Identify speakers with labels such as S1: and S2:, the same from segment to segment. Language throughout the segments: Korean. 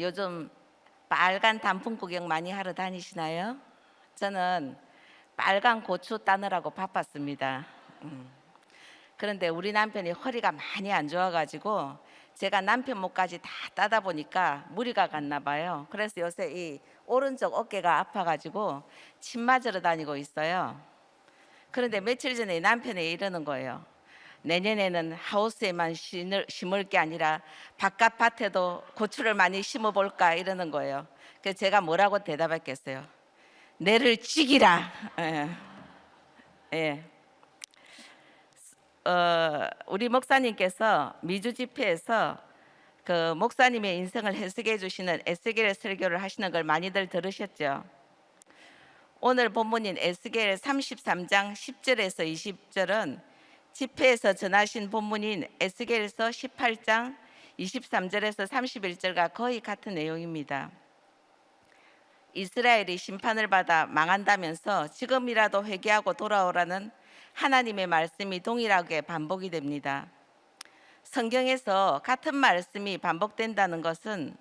S1: 요즘 빨간 단풍 구경 많이 하러 다니시나요? 저는 빨간 고추 따느라고 바빴습니다. 음. 그런데 우리 남편이 허리가 많이 안 좋아가지고 제가 남편 목까지 다 따다 보니까 무리가 갔나 봐요. 그래서 요새 이 오른쪽 어깨가 아파가지고 침 맞으러 다니고 있어요. 그런데 며칠 전에 남편이 이러는 거예요. 내년에는 하우스에만 심을 게 아니라 바깥 밭에도 고추를 많이 심어볼까 이러는 거예요. 그래서 제가 뭐라고 대답했겠어요. 내를 죽이라. 예. 예. 우리 목사님께서 미주 집회에서 그 목사님의 인생을 해석해 주시는 에스겔 설교를 하시는 걸 많이들 들으셨죠. 오늘 본문인 에스겔 33장 10절에서 20절은 집회에서 전하신 본문인 에스겔서 18장 23절에서 31절과 거의 같은 내용입니다. 이스라엘이 심판을 받아 망한다면서 지금이라도 회개하고 돌아오라는 하나님의 말씀이 동일하게 반복이 됩니다. 성경에서 같은 말씀이 반복된다는 것은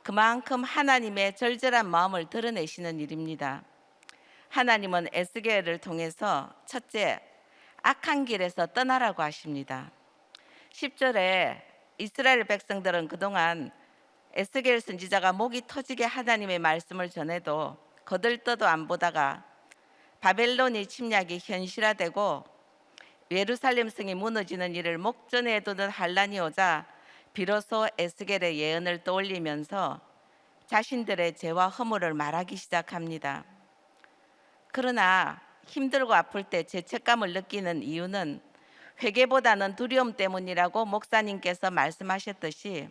S1: 그만큼 하나님의 절절한 마음을 드러내시는 일입니다. 하나님은 에스겔을 통해서 첫째, 악한 길에서 떠나라고 하십니다. 10절에 이스라엘 백성들은 그동안 에스겔 선지자가 목이 터지게 하나님의 말씀을 전해도 거들떠도 안 보다가 바벨론이 침략이 현실화되고 예루살렘 성이 무너지는 일을 목전에 두는 환란이 오자 비로소 에스겔의 예언을 떠올리면서 자신들의 죄와 허물을 말하기 시작합니다. 그러나 힘들고 아플 때 죄책감을 느끼는 이유는 회개보다는 두려움 때문이라고 목사님께서 말씀하셨듯이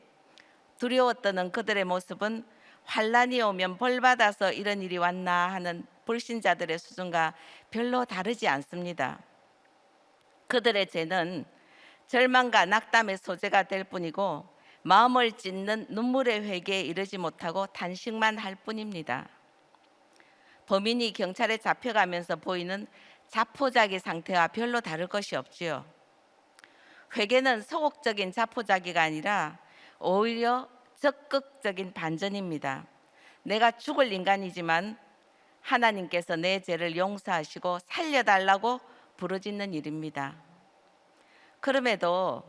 S1: 두려워 떠는 그들의 모습은 환란이 오면 벌받아서 이런 일이 왔나 하는 불신자들의 수준과 별로 다르지 않습니다. 그들의 죄는 절망과 낙담의 소재가 될 뿐이고 마음을 찢는 눈물의 회개에 이르지 못하고 탄식만 할 뿐입니다. 범인이 경찰에 잡혀가면서 보이는 자포자기 상태와 별로 다를 것이 없지요. 회개는 소극적인 자포자기가 아니라 오히려 적극적인 반전입니다. 내가 죽을 인간이지만 하나님께서 내 죄를 용서하시고 살려달라고 부르짖는 일입니다. 그럼에도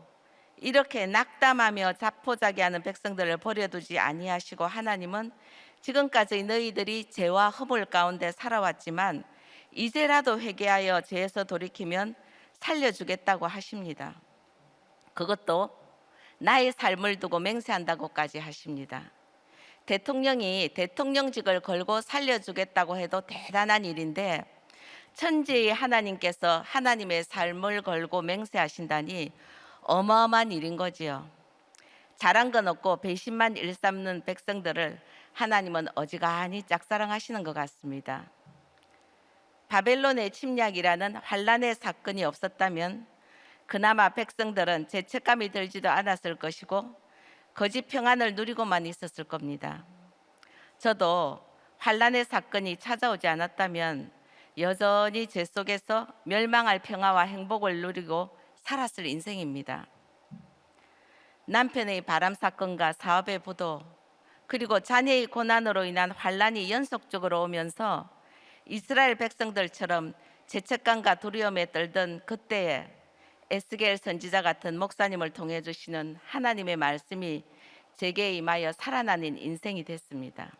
S1: 이렇게 낙담하며 자포자기하는 백성들을 버려두지 아니하시고 하나님은 지금까지 너희들이 죄와 허물 가운데 살아왔지만 이제라도 회개하여 죄에서 돌이키면 살려주겠다고 하십니다. 그것도 나의 삶을 두고 맹세한다고까지 하십니다. 대통령이 대통령직을 걸고 살려주겠다고 해도 대단한 일인데 천지의 하나님께서 하나님의 삶을 걸고 맹세하신다니 어마어마한 일인 거지요. 잘한 건 없고 배신만 일삼는 백성들을 하나님은 어지간히 짝사랑하시는 것 같습니다. 바벨론의 침략이라는 환란의 사건이 없었다면 그나마 백성들은 죄책감이 들지도 않았을 것이고 거짓 평안을 누리고만 있었을 겁니다. 저도 환란의 사건이 찾아오지 않았다면 여전히 죄 속에서 멸망할 평화와 행복을 누리고 살았을 인생입니다. 남편의 바람 사건과 사업의 부도 그리고 자녀의 고난으로 인한 환란이 연속적으로 오면서 이스라엘 백성들처럼 죄책감과 두려움에 떨던 그때에 에스겔 선지자 같은 목사님을 통해 주시는 하나님의 말씀이 제게 임하여 살아나는 인생이 됐습니다.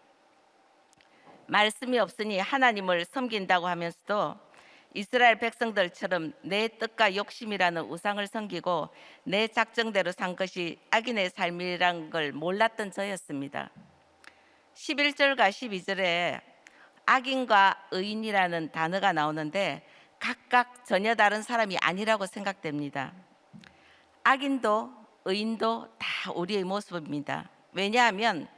S1: 말씀이 없으니 하나님을 섬긴다고 하면서도 이스라엘 백성들처럼 내 뜻과 욕심이라는 우상을 섬기고 내 작정대로 산 것이 악인의 삶이란 걸 몰랐던 저였습니다. 11절과 12절에 악인과 의인이라는 단어가 나오는데 각각 전혀 다른 사람이 아니라고 생각됩니다. 악인도 의인도 다 우리의 모습입니다. 왜냐하면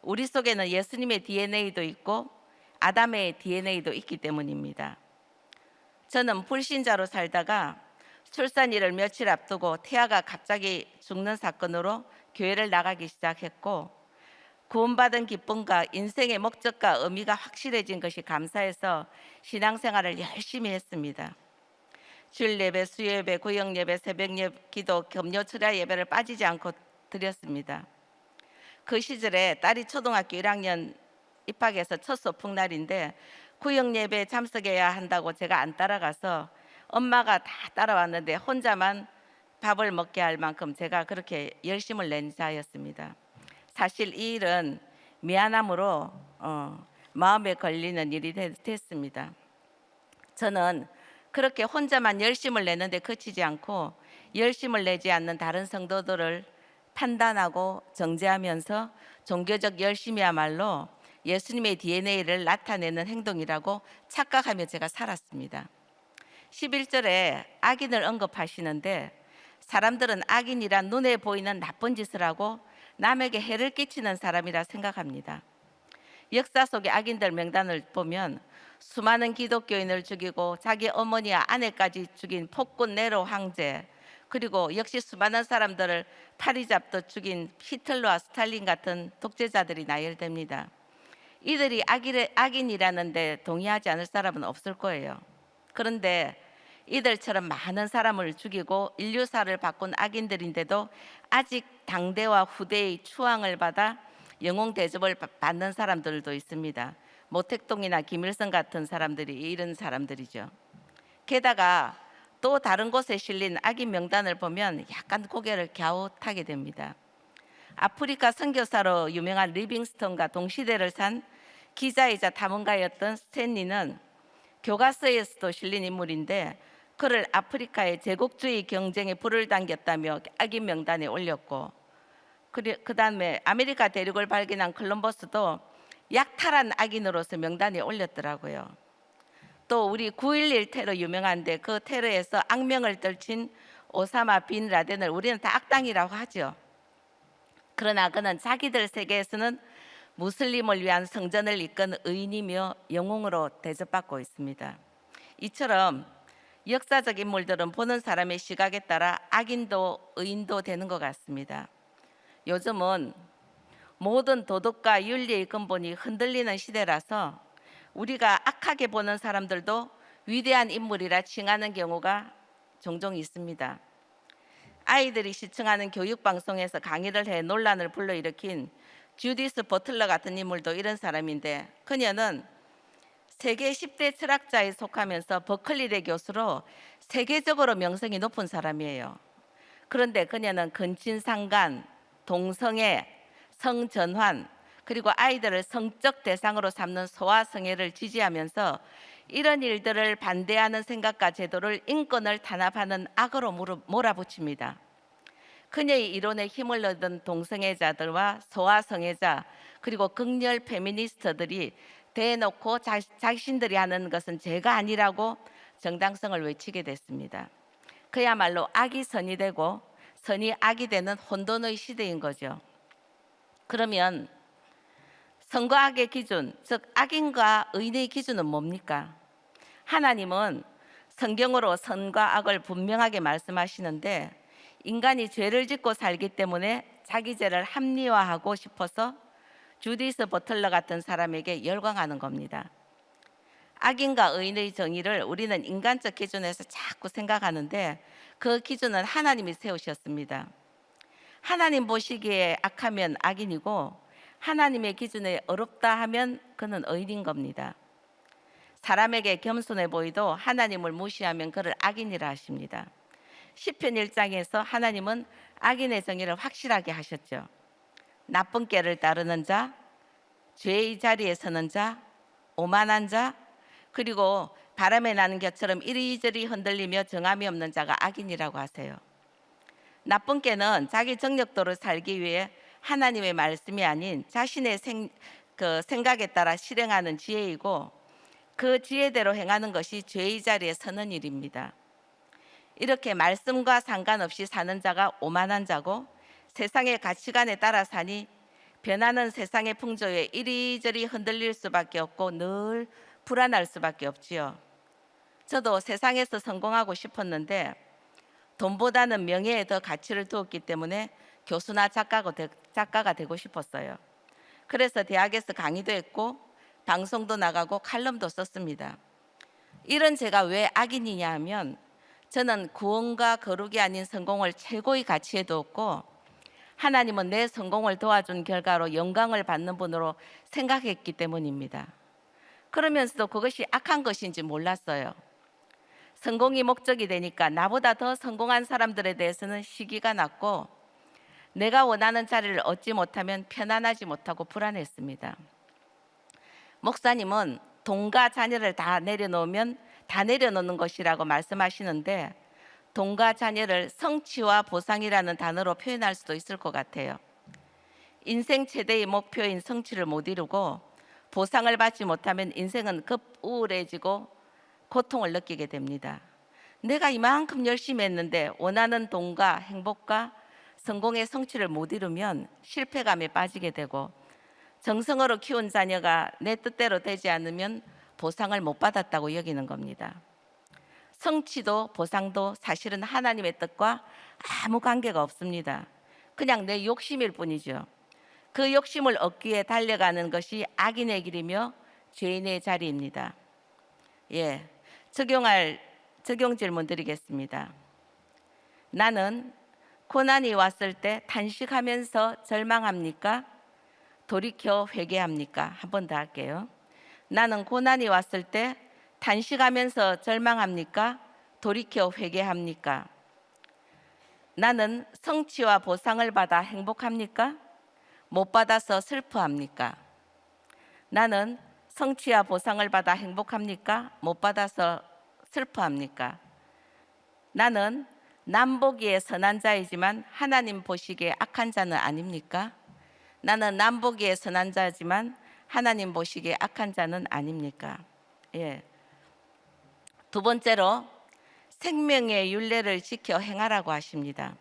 S1: 우리 속에는 예수님의 DNA도 있고 아담의 DNA도 있기 때문입니다. 저는 불신자로 살다가 출산일을 며칠 앞두고 태아가 갑자기 죽는 사건으로 교회를 나가기 시작했고 구원받은 기쁨과 인생의 목적과 의미가 확실해진 것이 감사해서 신앙생활을 열심히 했습니다. 주일 예배, 수요 예배, 구역 예배, 새벽 기도, 금요 철야 예배를 빠지지 않고 드렸습니다. 그 시절에 딸이 초등학교 1학년 입학해서 첫 소풍날인데 구역 예배에 참석해야 한다고 제가 안 따라가서 엄마가 다 따라왔는데 혼자만 밥을 먹게 할 만큼 제가 그렇게 열심을 낸 자였습니다. 사실 이 일은 미안함으로 마음에 걸리는 일이 됐습니다. 저는 그렇게 혼자만 열심을 내는데 그치지 않고 열심을 내지 않는 다른 성도들을 판단하고 정죄하면서 종교적 열심이야말로 예수님의 DNA를 나타내는 행동이라고 착각하며 제가 살았습니다. 11절에 악인을 언급하시는데 사람들은 악인이란 눈에 보이는 나쁜 짓을 하고 남에게 해를 끼치는 사람이라 생각합니다. 역사 속의 악인들 명단을 보면 수많은 기독교인을 죽이고 자기 어머니와 아내까지 죽인 폭군 네로 황제, 그리고 역시 수많은 사람들을 파리 잡듯 죽인 히틀러와 스탈린 같은 독재자들이 나열됩니다. 이들이 악인이라는데 동의하지 않을 사람은 없을 거예요. 그런데 이들처럼 많은 사람을 죽이고 인류사를 바꾼 악인들인데도 아직 당대와 후대의 추앙을 받아 영웅 대접을 받는 사람들도 있습니다. 모택동이나 김일성 같은 사람들이 이런 사람들이죠. 게다가 또 다른 곳에 실린 악인 명단을 보면 약간 고개를 갸웃하게 됩니다. 아프리카 선교사로 유명한 리빙스턴과 동시대를 산 기자이자 탐험가였던 스탠리는 교과서에서도 실린 인물인데 그를 아프리카의 제국주의 경쟁에 불을 당겼다며 악인 명단에 올렸고, 그 다음에 아메리카 대륙을 발견한 콜럼버스도 약탈한 악인으로서 명단에 올렸더라고요. 또 우리 9.11 테러 유명한데 그 테러에서 악명을 떨친 오사마 빈 라덴을 우리는 다 악당이라고 하죠. 그러나 그는 자기들 세계에서는 무슬림을 위한 성전을 이끈 의인이며 영웅으로 대접받고 있습니다. 이처럼 역사적 인물들은 보는 사람의 시각에 따라 악인도 의인도 되는 것 같습니다. 요즘은 모든 도덕과 윤리의 근본이 흔들리는 시대라서 우리가 악하게 보는 사람들도 위대한 인물이라 칭하는 경우가 종종 있습니다. 아이들이 시청하는 교육방송에서 강의를 해 논란을 불러일으킨 주디스 버틀러 같은 인물도 이런 사람인데, 그녀는 세계 10대 철학자에 속하면서 버클리대 교수로 세계적으로 명성이 높은 사람이에요. 그런데 그녀는 근친상간, 동성애, 성전환, 그리고 아이들을 성적 대상으로 삼는 소아성애를 지지하면서 이런 일들을 반대하는 생각과 제도를 인권을 탄압하는 악으로 몰아붙입니다. 그녀의 이론에 힘을 얻은 동성애자들과 소아성애자 그리고 극렬 페미니스트들이 대놓고 자신들이 하는 것은 죄가 아니라고 정당성을 외치게 됐습니다. 그야말로 악이 선이 되고 선이 악이 되는 혼돈의 시대인 거죠. 그러면 선과 악의 기준, 즉 악인과 의인의 기준은 뭡니까? 하나님은 성경으로 선과 악을 분명하게 말씀하시는데 인간이 죄를 짓고 살기 때문에 자기 죄를 합리화하고 싶어서 주디스 버틀러 같은 사람에게 열광하는 겁니다. 악인과 의인의 정의를 우리는 인간적 기준에서 자꾸 생각하는데 그 기준은 하나님이 세우셨습니다. 하나님 보시기에 악하면 악인이고 하나님의 기준에 어렵다 하면 그는 의인인 겁니다. 사람에게 겸손해 보이도 하나님을 무시하면 그를 악인이라 하십니다. 시편 1장에서 하나님은 악인의 정의를 확실하게 하셨죠. 나쁜 길을 따르는 자, 죄의 자리에 서는 자, 오만한 자, 그리고 바람에 나는 겨처럼 이리저리 흔들리며 정함이 없는 자가 악인이라고 하세요. 나쁜 깨는 자기 정력도로 살기 위해 하나님의 말씀이 아닌 자신의 생각에 따라 실행하는 지혜이고 그 지혜대로 행하는 것이 죄의 자리에 서는 일입니다. 이렇게 말씀과 상관없이 사는 자가 오만한 자고 세상의 가치관에 따라 사니 변하는 세상의 풍조에 이리저리 흔들릴 수밖에 없고 늘 불안할 수밖에 없지요. 저도 세상에서 성공하고 싶었는데 돈보다는 명예에 더 가치를 두었기 때문에 교수나 작가가 되고 싶었어요. 그래서 대학에서 강의도 했고 방송도 나가고 칼럼도 썼습니다. 이런 제가 왜 악인이냐 하면 저는 구원과 거룩이 아닌 성공을 최고의 가치에 두었고 하나님은 내 성공을 도와준 결과로 영광을 받는 분으로 생각했기 때문입니다. 그러면서도 그것이 악한 것인지 몰랐어요. 성공이 목적이 되니까 나보다 더 성공한 사람들에 대해서는 시기가 났고, 내가 원하는 자리를 얻지 못하면 편안하지 못하고 불안했습니다. 목사님은 돈과 자녀를 다 내려놓으면 다 내려놓는 것이라고 말씀하시는데, 돈과 자녀를 성취와 보상이라는 단어로 표현할 수도 있을 것 같아요. 인생 최대의 목표인 성취를 못 이루고 보상을 받지 못하면 인생은 급 우울해지고 고통을 느끼게 됩니다. 내가 이만큼 열심히 했는데 원하는 돈과 행복과 성공의 성취를 못 이루면 실패감에 빠지게 되고, 정성으로 키운 자녀가 내 뜻대로 되지 않으면 보상을 못 받았다고 여기는 겁니다. 성취도 보상도 사실은 하나님의 뜻과 아무 관계가 없습니다. 그냥 내 욕심일 뿐이죠. 그 욕심을 얻기 위해 달려가는 것이 악인의 길이며 죄인의 자리입니다. 적용 질문 드리겠습니다. 나는 고난이 왔을 때 탄식하면서 절망합니까? 돌이켜 회개합니까? 한 번 더 할게요. 나는 고난이 왔을 때 탄식하면서 절망합니까? 돌이켜 회개합니까? 나는 성취와 보상을 받아 행복합니까? 못 받아서 슬퍼합니까? 나는 성취와 보상을 받아 행복합니까? 못 받아서 슬퍼합니까? 나는 남 보기에 선한 자이지만 하나님 보시기에 악한 자는 아닙니까? 나는 남 보기에 선한 자지만 하나님 보시기에 악한 자는 아닙니까? 두 번째로 생명의 율례를 지켜 행하라고 하십니다.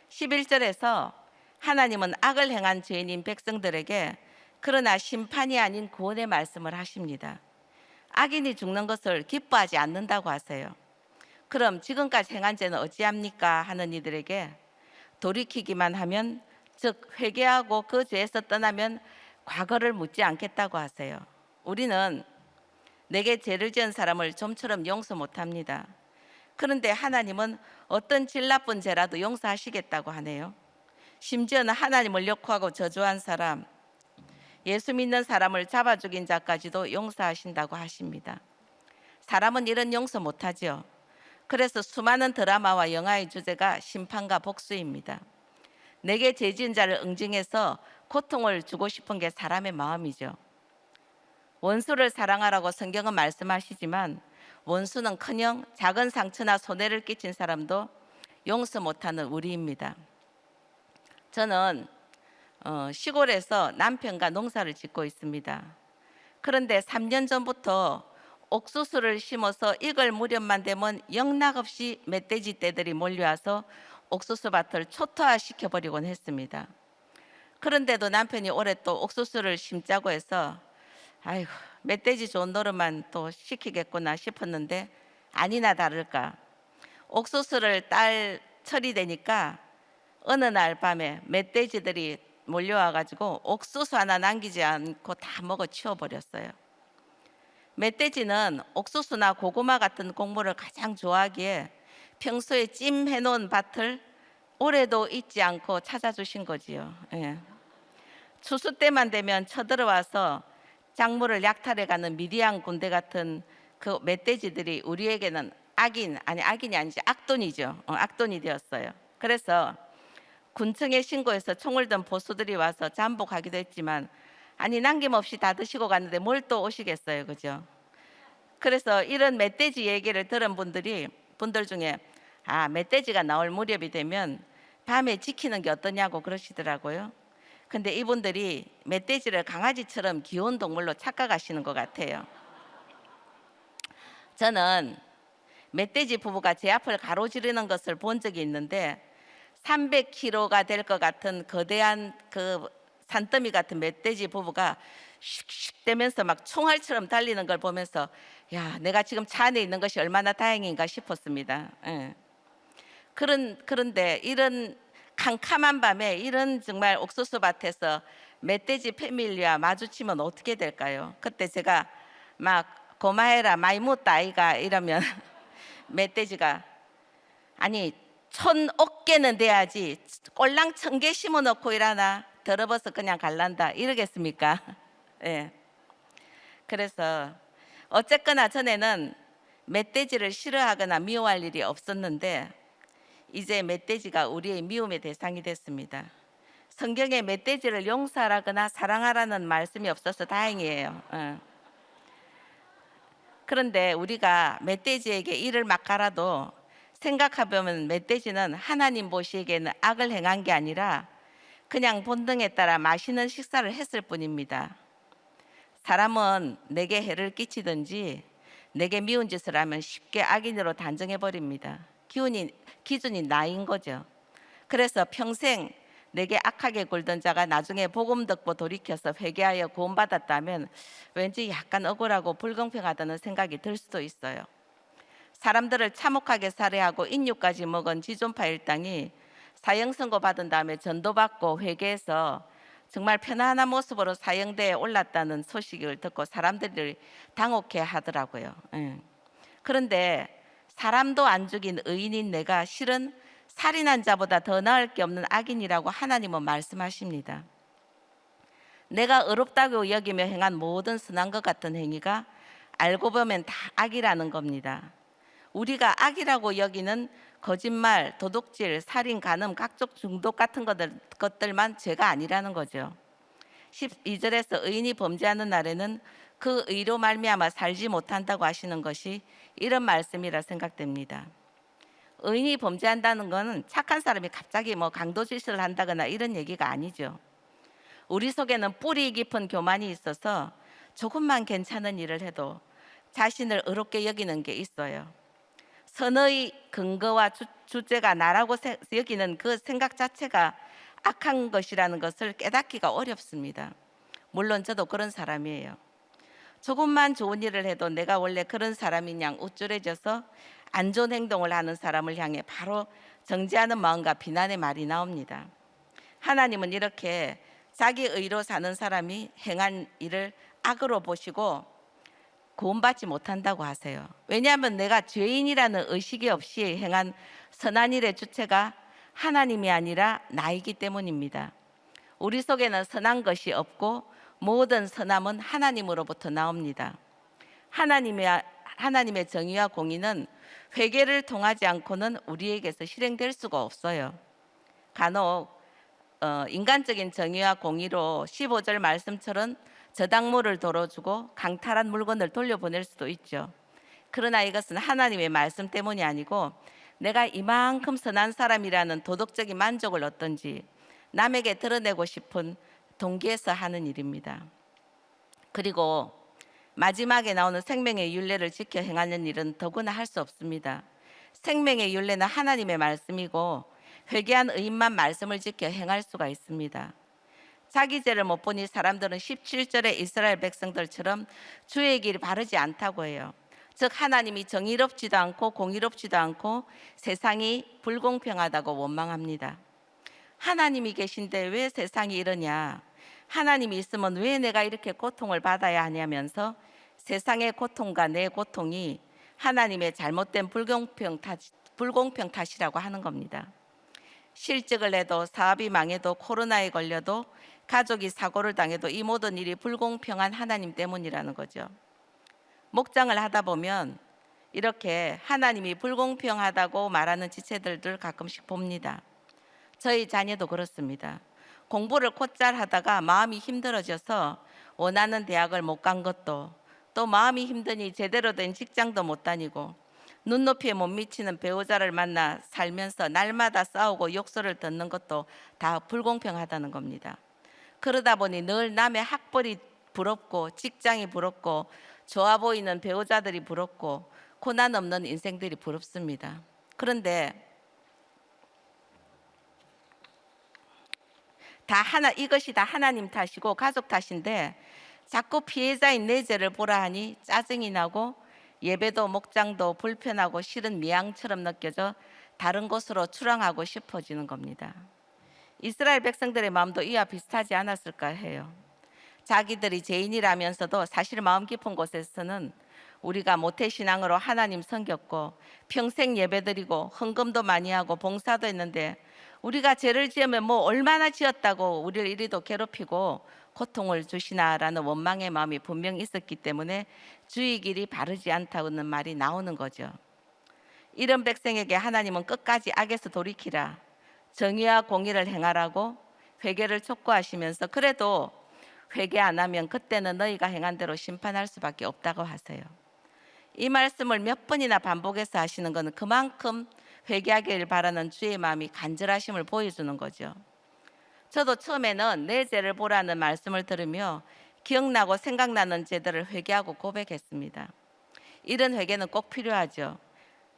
S1: 11절에서 하나님은 악을 행한 죄인인 백성들에게 그러나 심판이 아닌 구원의 말씀을 하십니다. 악인이 죽는 것을 기뻐하지 않는다고 하세요. 그럼 지금까지 행한 죄는 어찌합니까? 하는 이들에게 돌이키기만 하면, 즉 회개하고 그 죄에서 떠나면 과거를 묻지 않겠다고 하세요. 우리는 내게 죄를 지은 사람을 좀처럼 용서 못합니다. 그런데 하나님은 어떤 질 나쁜 죄라도 용서하시겠다고 하네요. 심지어는 하나님을 욕하고 저주한 사람, 예수 믿는 사람을 잡아 죽인 자까지도 용서하신다고 하십니다. 사람은 이런 용서 못하죠. 그래서 수많은 드라마와 영화의 주제가 심판과 복수입니다. 내게 죄 지은 자를 응징해서 고통을 주고 싶은 게 사람의 마음이죠. 원수를 사랑하라고 성경은 말씀하시지만 원수는커녕 작은 상처나 손해를 끼친 사람도 용서 못하는 우리입니다. 저는 시골에서 남편과 농사를 짓고 있습니다. 그런데 3년 전부터 옥수수를 심어서 익을 무렵만 되면 영락없이 멧돼지 떼들이 몰려와서 옥수수밭을 초토화시켜버리곤 했습니다. 그런데도 남편이 올해 또 옥수수를 심자고 해서 아이고, 멧돼지 좋은 노릇만 또 시키겠구나 싶었는데 아니나 다를까 옥수수를 딸 철이 되니까 어느 날 밤에 멧돼지들이 몰려와가지고 옥수수 하나 남기지 않고 다 먹어 치워버렸어요. 멧돼지는 옥수수나 고구마 같은 곡물을 가장 좋아하기에 평소에 찜 해놓은 밭을 올해도 잊지 않고 찾아주신 거지요. 추수 때만 되면 쳐들어와서 작물을 약탈해가는 미디안 군대 같은 그 멧돼지들이 우리에게는 악인이 아니지 악돈이죠. 악돈이 되었어요. 그래서 군청에 신고해서 총을 든 보수들이 와서 잠복하기도 했지만 남김없이 다 드시고 갔는데 뭘 또 오시겠어요, 그죠? 그래서 이런 멧돼지 얘기를 들은 분들 중에 멧돼지가 나올 무렵이 되면 밤에 지키는 게 어떠냐고 그러시더라고요. 근데 이분들이 멧돼지를 강아지처럼 귀여운 동물로 착각하시는 것 같아요. 저는 멧돼지 부부가 제 앞을 가로지르는 것을 본 적이 있는데 300kg가 될 것 같은 거대한 그 산더미 같은 멧돼지 부부가 슉슉 대면서 막 총알처럼 달리는 걸 보면서 내가 지금 차 안에 있는 것이 얼마나 다행인가 싶었습니다. 그런데 이런 캄캄한 밤에 이런 정말 옥수수 밭에서 멧돼지 패밀리와 마주치면 어떻게 될까요? 그때 제가 막 고마해라 많이 묻다 아이가 이러면 멧돼지가 천억 개는 돼야지 꼴랑 1,000개 심어 놓고 일하나 더러워서 그냥 갈란다 이러겠습니까? 예. 그래서 어쨌거나 전에는 멧돼지를 싫어하거나 미워할 일이 없었는데 이제 멧돼지가 우리의 미움의 대상이 됐습니다. 성경에 멧돼지를 용서하라거나 사랑하라는 말씀이 없어서 다행이에요. 그런데 우리가 멧돼지에게 이를 막 갈아도 생각해보면 멧돼지는 하나님 보시기에는 악을 행한 게 아니라 그냥 본능에 따라 맛있는 식사를 했을 뿐입니다. 사람은 내게 해를 끼치든지 내게 미운 짓을 하면 쉽게 악인으로 단정해 버립니다. 기준이 나인 거죠. 그래서 평생 내게 악하게 굴던 자가 나중에 복음 듣고 돌이켜서 회개하여 구원받았다면 왠지 약간 억울하고 불공평하다는 생각이 들 수도 있어요. 사람들을 참혹하게 살해하고 인육까지 먹은 지존파 일당이 사형 선고 받은 다음에 전도받고 회개해서 정말 편안한 모습으로 사형대에 올랐다는 소식을 듣고 사람들이 당혹해 하더라고요. 그런데 사람도 안 죽인 의인인 내가 실은 살인한 자보다 더 나을 게 없는 악인이라고 하나님은 말씀하십니다. 내가 의롭다고 여기며 행한 모든 선한 것 같은 행위가 알고 보면 다 악이라는 겁니다. 우리가 악이라고 여기는 거짓말, 도둑질, 살인, 간음, 각종 중독 같은 것들만 죄가 아니라는 거죠. 12절에서 의인이 범죄하는 날에는 그 의로 말미암아 살지 못한다고 하시는 것이 이런 말씀이라 생각됩니다. 의인이 범죄한다는 것은 착한 사람이 갑자기 강도짓을 한다거나 이런 얘기가 아니죠. 우리 속에는 뿌리 깊은 교만이 있어서 조금만 괜찮은 일을 해도 자신을 의롭게 여기는 게 있어요. 선의 근거와 주체가 나라고 여기는 그 생각 자체가 악한 것이라는 것을 깨닫기가 어렵습니다. 물론 저도 그런 사람이에요. 조금만 좋은 일을 해도 내가 원래 그런 사람인 양 우쭐해져서 안 좋은 행동을 하는 사람을 향해 바로 정죄하는 마음과 비난의 말이 나옵니다. 하나님은 이렇게 자기 의로 사는 사람이 행한 일을 악으로 보시고 구원받지 못한다고 하세요. 왜냐하면 내가 죄인이라는 의식이 없이 행한 선한 일의 주체가 하나님이 아니라 나이기 때문입니다. 우리 속에는 선한 것이 없고 모든 선함은 하나님으로부터 나옵니다. 하나님의 정의와 공의는 회개를 통하지 않고는 우리에게서 실행될 수가 없어요. 간혹 인간적인 정의와 공의로 15절 말씀처럼 저당물을 덜어주고 강탈한 물건을 돌려보낼 수도 있죠. 그러나 이것은 하나님의 말씀 때문이 아니고 내가 이만큼 선한 사람이라는 도덕적인 만족을 얻든지 남에게 드러내고 싶은 동기에서 하는 일입니다. 그리고 마지막에 나오는 생명의 율례를 지켜 행하는 일은 더구나 할 수 없습니다. 생명의 율례는 하나님의 말씀이고 회개한 의인만 말씀을 지켜 행할 수가 있습니다. 자기 죄를 못 보니 사람들은 17절의 이스라엘 백성들처럼 주의 길이 바르지 않다고 해요. 즉 하나님이 정의롭지도 않고 공의롭지도 않고 세상이 불공평하다고 원망합니다. 하나님이 계신데 왜 세상이 이러냐? 하나님이 있으면 왜 내가 이렇게 고통을 받아야 하냐면서 세상의 고통과 내 고통이 하나님의 잘못된 불공평 탓이라고 하는 겁니다. 실직을 해도 사업이 망해도 코로나에 걸려도 가족이 사고를 당해도 이 모든 일이 불공평한 하나님 때문이라는 거죠. 목장을 하다 보면 이렇게 하나님이 불공평하다고 말하는 지체들을 가끔씩 봅니다. 저희 자녀도 그렇습니다. 공부를 곧잘 하다가 마음이 힘들어져서 원하는 대학을 못 간 것도, 또 마음이 힘드니 제대로 된 직장도 못 다니고 눈높이에 못 미치는 배우자를 만나 살면서 날마다 싸우고 욕설을 듣는 것도 다 불공평하다는 겁니다. 그러다 보니 늘 남의 학벌이 부럽고 직장이 부럽고 좋아 보이는 배우자들이 부럽고 고난 없는 인생들이 부럽습니다. 그런데 이것이 다 하나님 탓이고 가족 탓인데 자꾸 피해자인 내 죄를 보라 하니 짜증이 나고 예배도 목장도 불편하고 싫은 미양처럼 느껴져 다른 곳으로 출항하고 싶어지는 겁니다. 이스라엘 백성들의 마음도 이와 비슷하지 않았을까 해요. 자기들이 죄인이라면서도 사실 마음 깊은 곳에서는 우리가 모태신앙으로 하나님 섬겼고 평생 예배드리고 헌금도 많이 하고 봉사도 했는데 우리가 죄를 지으면 뭐 얼마나 지었다고 우리를 이리도 괴롭히고 고통을 주시나라는 원망의 마음이 분명히 있었기 때문에 주의 길이 바르지 않다는 말이 나오는 거죠. 이런 백성에게 하나님은 끝까지 악에서 돌이키라, 정의와 공의를 행하라고 회개를 촉구하시면서 그래도 회개 안 하면 그때는 너희가 행한 대로 심판할 수밖에 없다고 하세요. 이 말씀을 몇 번이나 반복해서 하시는 것은 그만큼 회개하기를 바라는 주의 마음이 간절하심을 보여주는 거죠. 저도 처음에는 내 죄를 보라는 말씀을 들으며 기억나고 생각나는 죄들을 회개하고 고백했습니다. 이런 회개는 꼭 필요하죠.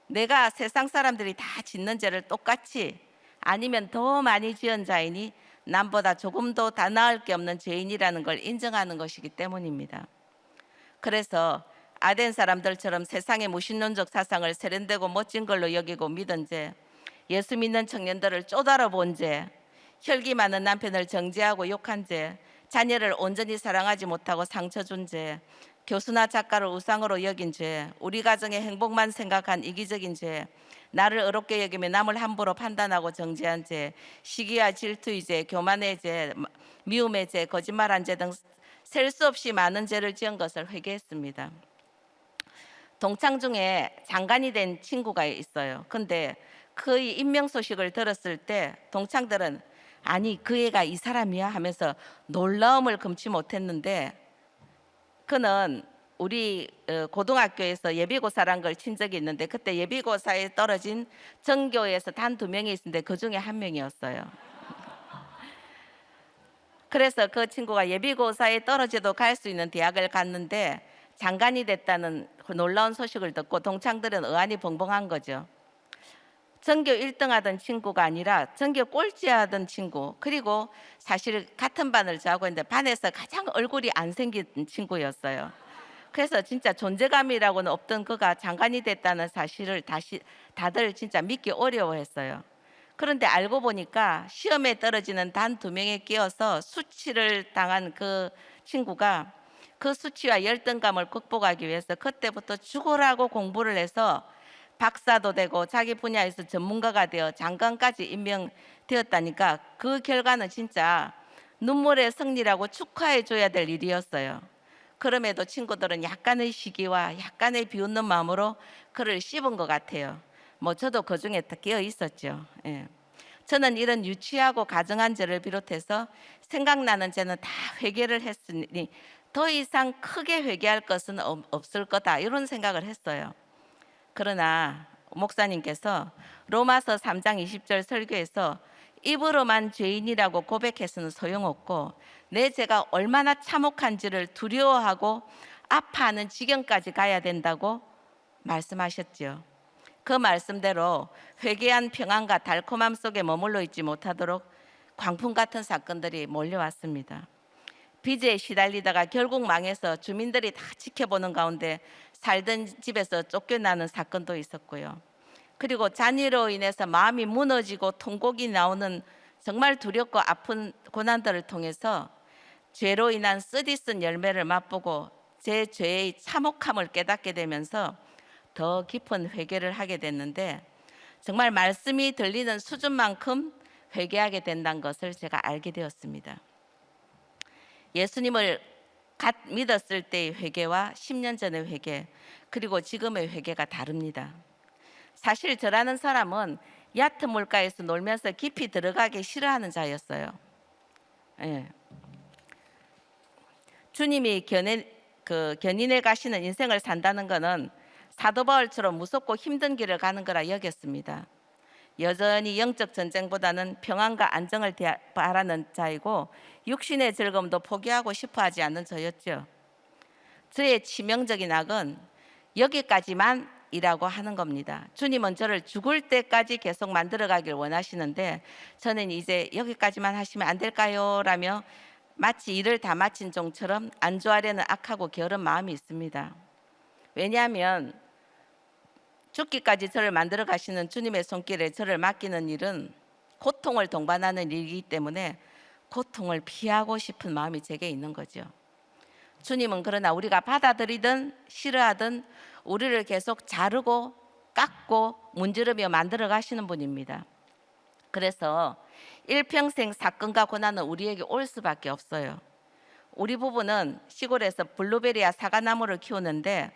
S1: 내가 세상 사람들이 다 짓는 죄를 똑같이 아니면 더 많이 지은 자이니 남보다 조금도 다 나을 게 없는 죄인이라는 걸 인정하는 것이기 때문입니다. 그래서 아덴 사람들처럼 세상의 무신론적 사상을 세련되고 멋진 걸로 여기고 믿은 죄, 예수 믿는 청년들을 쪼달아 본 죄, 혈기 많은 남편을 정죄하고 욕한 죄, 자녀를 온전히 사랑하지 못하고 상처 준 죄, 교수나 작가를 우상으로 여긴 죄, 우리 가정의 행복만 생각한 이기적인 죄, 나를 어렵게 여기며 남을 함부로 판단하고 정죄한 죄, 시기와 질투의 죄, 교만의 죄, 미움의 죄, 거짓말한 죄 등 셀 수 없이 많은 죄를 지은 것을 회개했습니다. 동창 중에 장관이 된 친구가 있어요. 근데 그의 임명 소식을 들었을 때 동창들은 아니 그 애가 이 사람이야 하면서 놀라움을 금치 못했는데 그는 우리 고등학교에서 예비고사란 걸 친 적이 있는데 그때 예비고사에 떨어진 전교에서 단 2명이 있었는데 그 중에 한 명이었어요. 그래서 그 친구가 예비고사에 떨어져도 갈 수 있는 대학을 갔는데 장관이 됐다는 그 놀라운 소식을 듣고 동창들은 의안이 벙벙한 거죠. 전교 1등 하던 친구가 아니라 전교 꼴찌 하던 친구, 그리고 사실 같은 반을 저하고 있는데 반에서 가장 얼굴이 안 생긴 친구였어요. 그래서 진짜 존재감이라고는 없던 그가 장관이 됐다는 사실을 다들 진짜 믿기 어려워했어요. 그런데 알고 보니까 시험에 떨어지는 단 2명에 끼어서 수치를 당한 그 친구가 그 수치와 열등감을 극복하기 위해서 그때부터 죽으라고 공부를 해서 박사도 되고 자기 분야에서 전문가가 되어 장관까지 임명되었다니까 그 결과는 진짜 눈물의 승리라고 축하해 줘야 될 일이었어요. 그럼에도 친구들은 약간의 시기와 약간의 비웃는 마음으로 그를 씹은 것 같아요. 뭐 저도 그 중에 끼어 있었죠. 예. 저는 이런 유치하고 가정한 죄를 비롯해서 생각나는 죄는 다 회개를 했으니 더 이상 크게 회개할 것은 없을 거다 이런 생각을 했어요. 그러나 목사님께서 로마서 3장 20절 설교에서 입으로만 죄인이라고 고백해서는 소용없고 내 죄가 얼마나 참혹한지를 두려워하고 아파하는 지경까지 가야 된다고 말씀하셨죠. 그 말씀대로 회개한 평안과 달콤함 속에 머물러 있지 못하도록 광풍 같은 사건들이 몰려왔습니다. 빚에 시달리다가 결국 망해서 주민들이 다 지켜보는 가운데 살던 집에서 쫓겨나는 사건도 있었고요. 그리고 잔해로 인해서 마음이 무너지고 통곡이 나오는 정말 두렵고 아픈 고난들을 통해서 죄로 인한 쓰디쓴 열매를 맛보고 제 죄의 참혹함을 깨닫게 되면서 더 깊은 회개를 하게 됐는데 정말 말씀이 들리는 수준만큼 회개하게 된다는 것을 제가 알게 되었습니다. 예수님을 갓 믿었을 때의 회개와 10년 전의 회개 그리고 지금의 회개가 다릅니다. 사실 저라는 사람은 얕은 물가에서 놀면서 깊이 들어가기 싫어하는 자였어요. 예. 주님이 견인해 가시는 인생을 산다는 것은 사도 바울처럼 무섭고 힘든 길을 가는 거라 여겼습니다. 여전히 영적 전쟁보다는 평안과 안정을 바라는 자이고 육신의 즐거움도 포기하고 싶어 하지 않는 저였죠. 저의 치명적인 악은 여기까지만이라고 하는 겁니다. 주님은 저를 죽을 때까지 계속 만들어가길 원하시는데 저는 이제 여기까지만 하시면 안 될까요? 라며 마치 일을 다 마친 종처럼 안주하려는 악하고 게으른 마음이 있습니다. 왜냐하면 죽기까지 저를 만들어 가시는 주님의 손길에 저를 맡기는 일은 고통을 동반하는 일이기 때문에 고통을 피하고 싶은 마음이 제게 있는 거죠. 주님은 그러나 우리가 받아들이든 싫어하든 우리를 계속 자르고 깎고 문지르며 만들어 가시는 분입니다. 그래서 일평생 사건과 고난은 우리에게 올 수밖에 없어요. 우리 부부는 시골에서 블루베리와 사과나무를 키우는데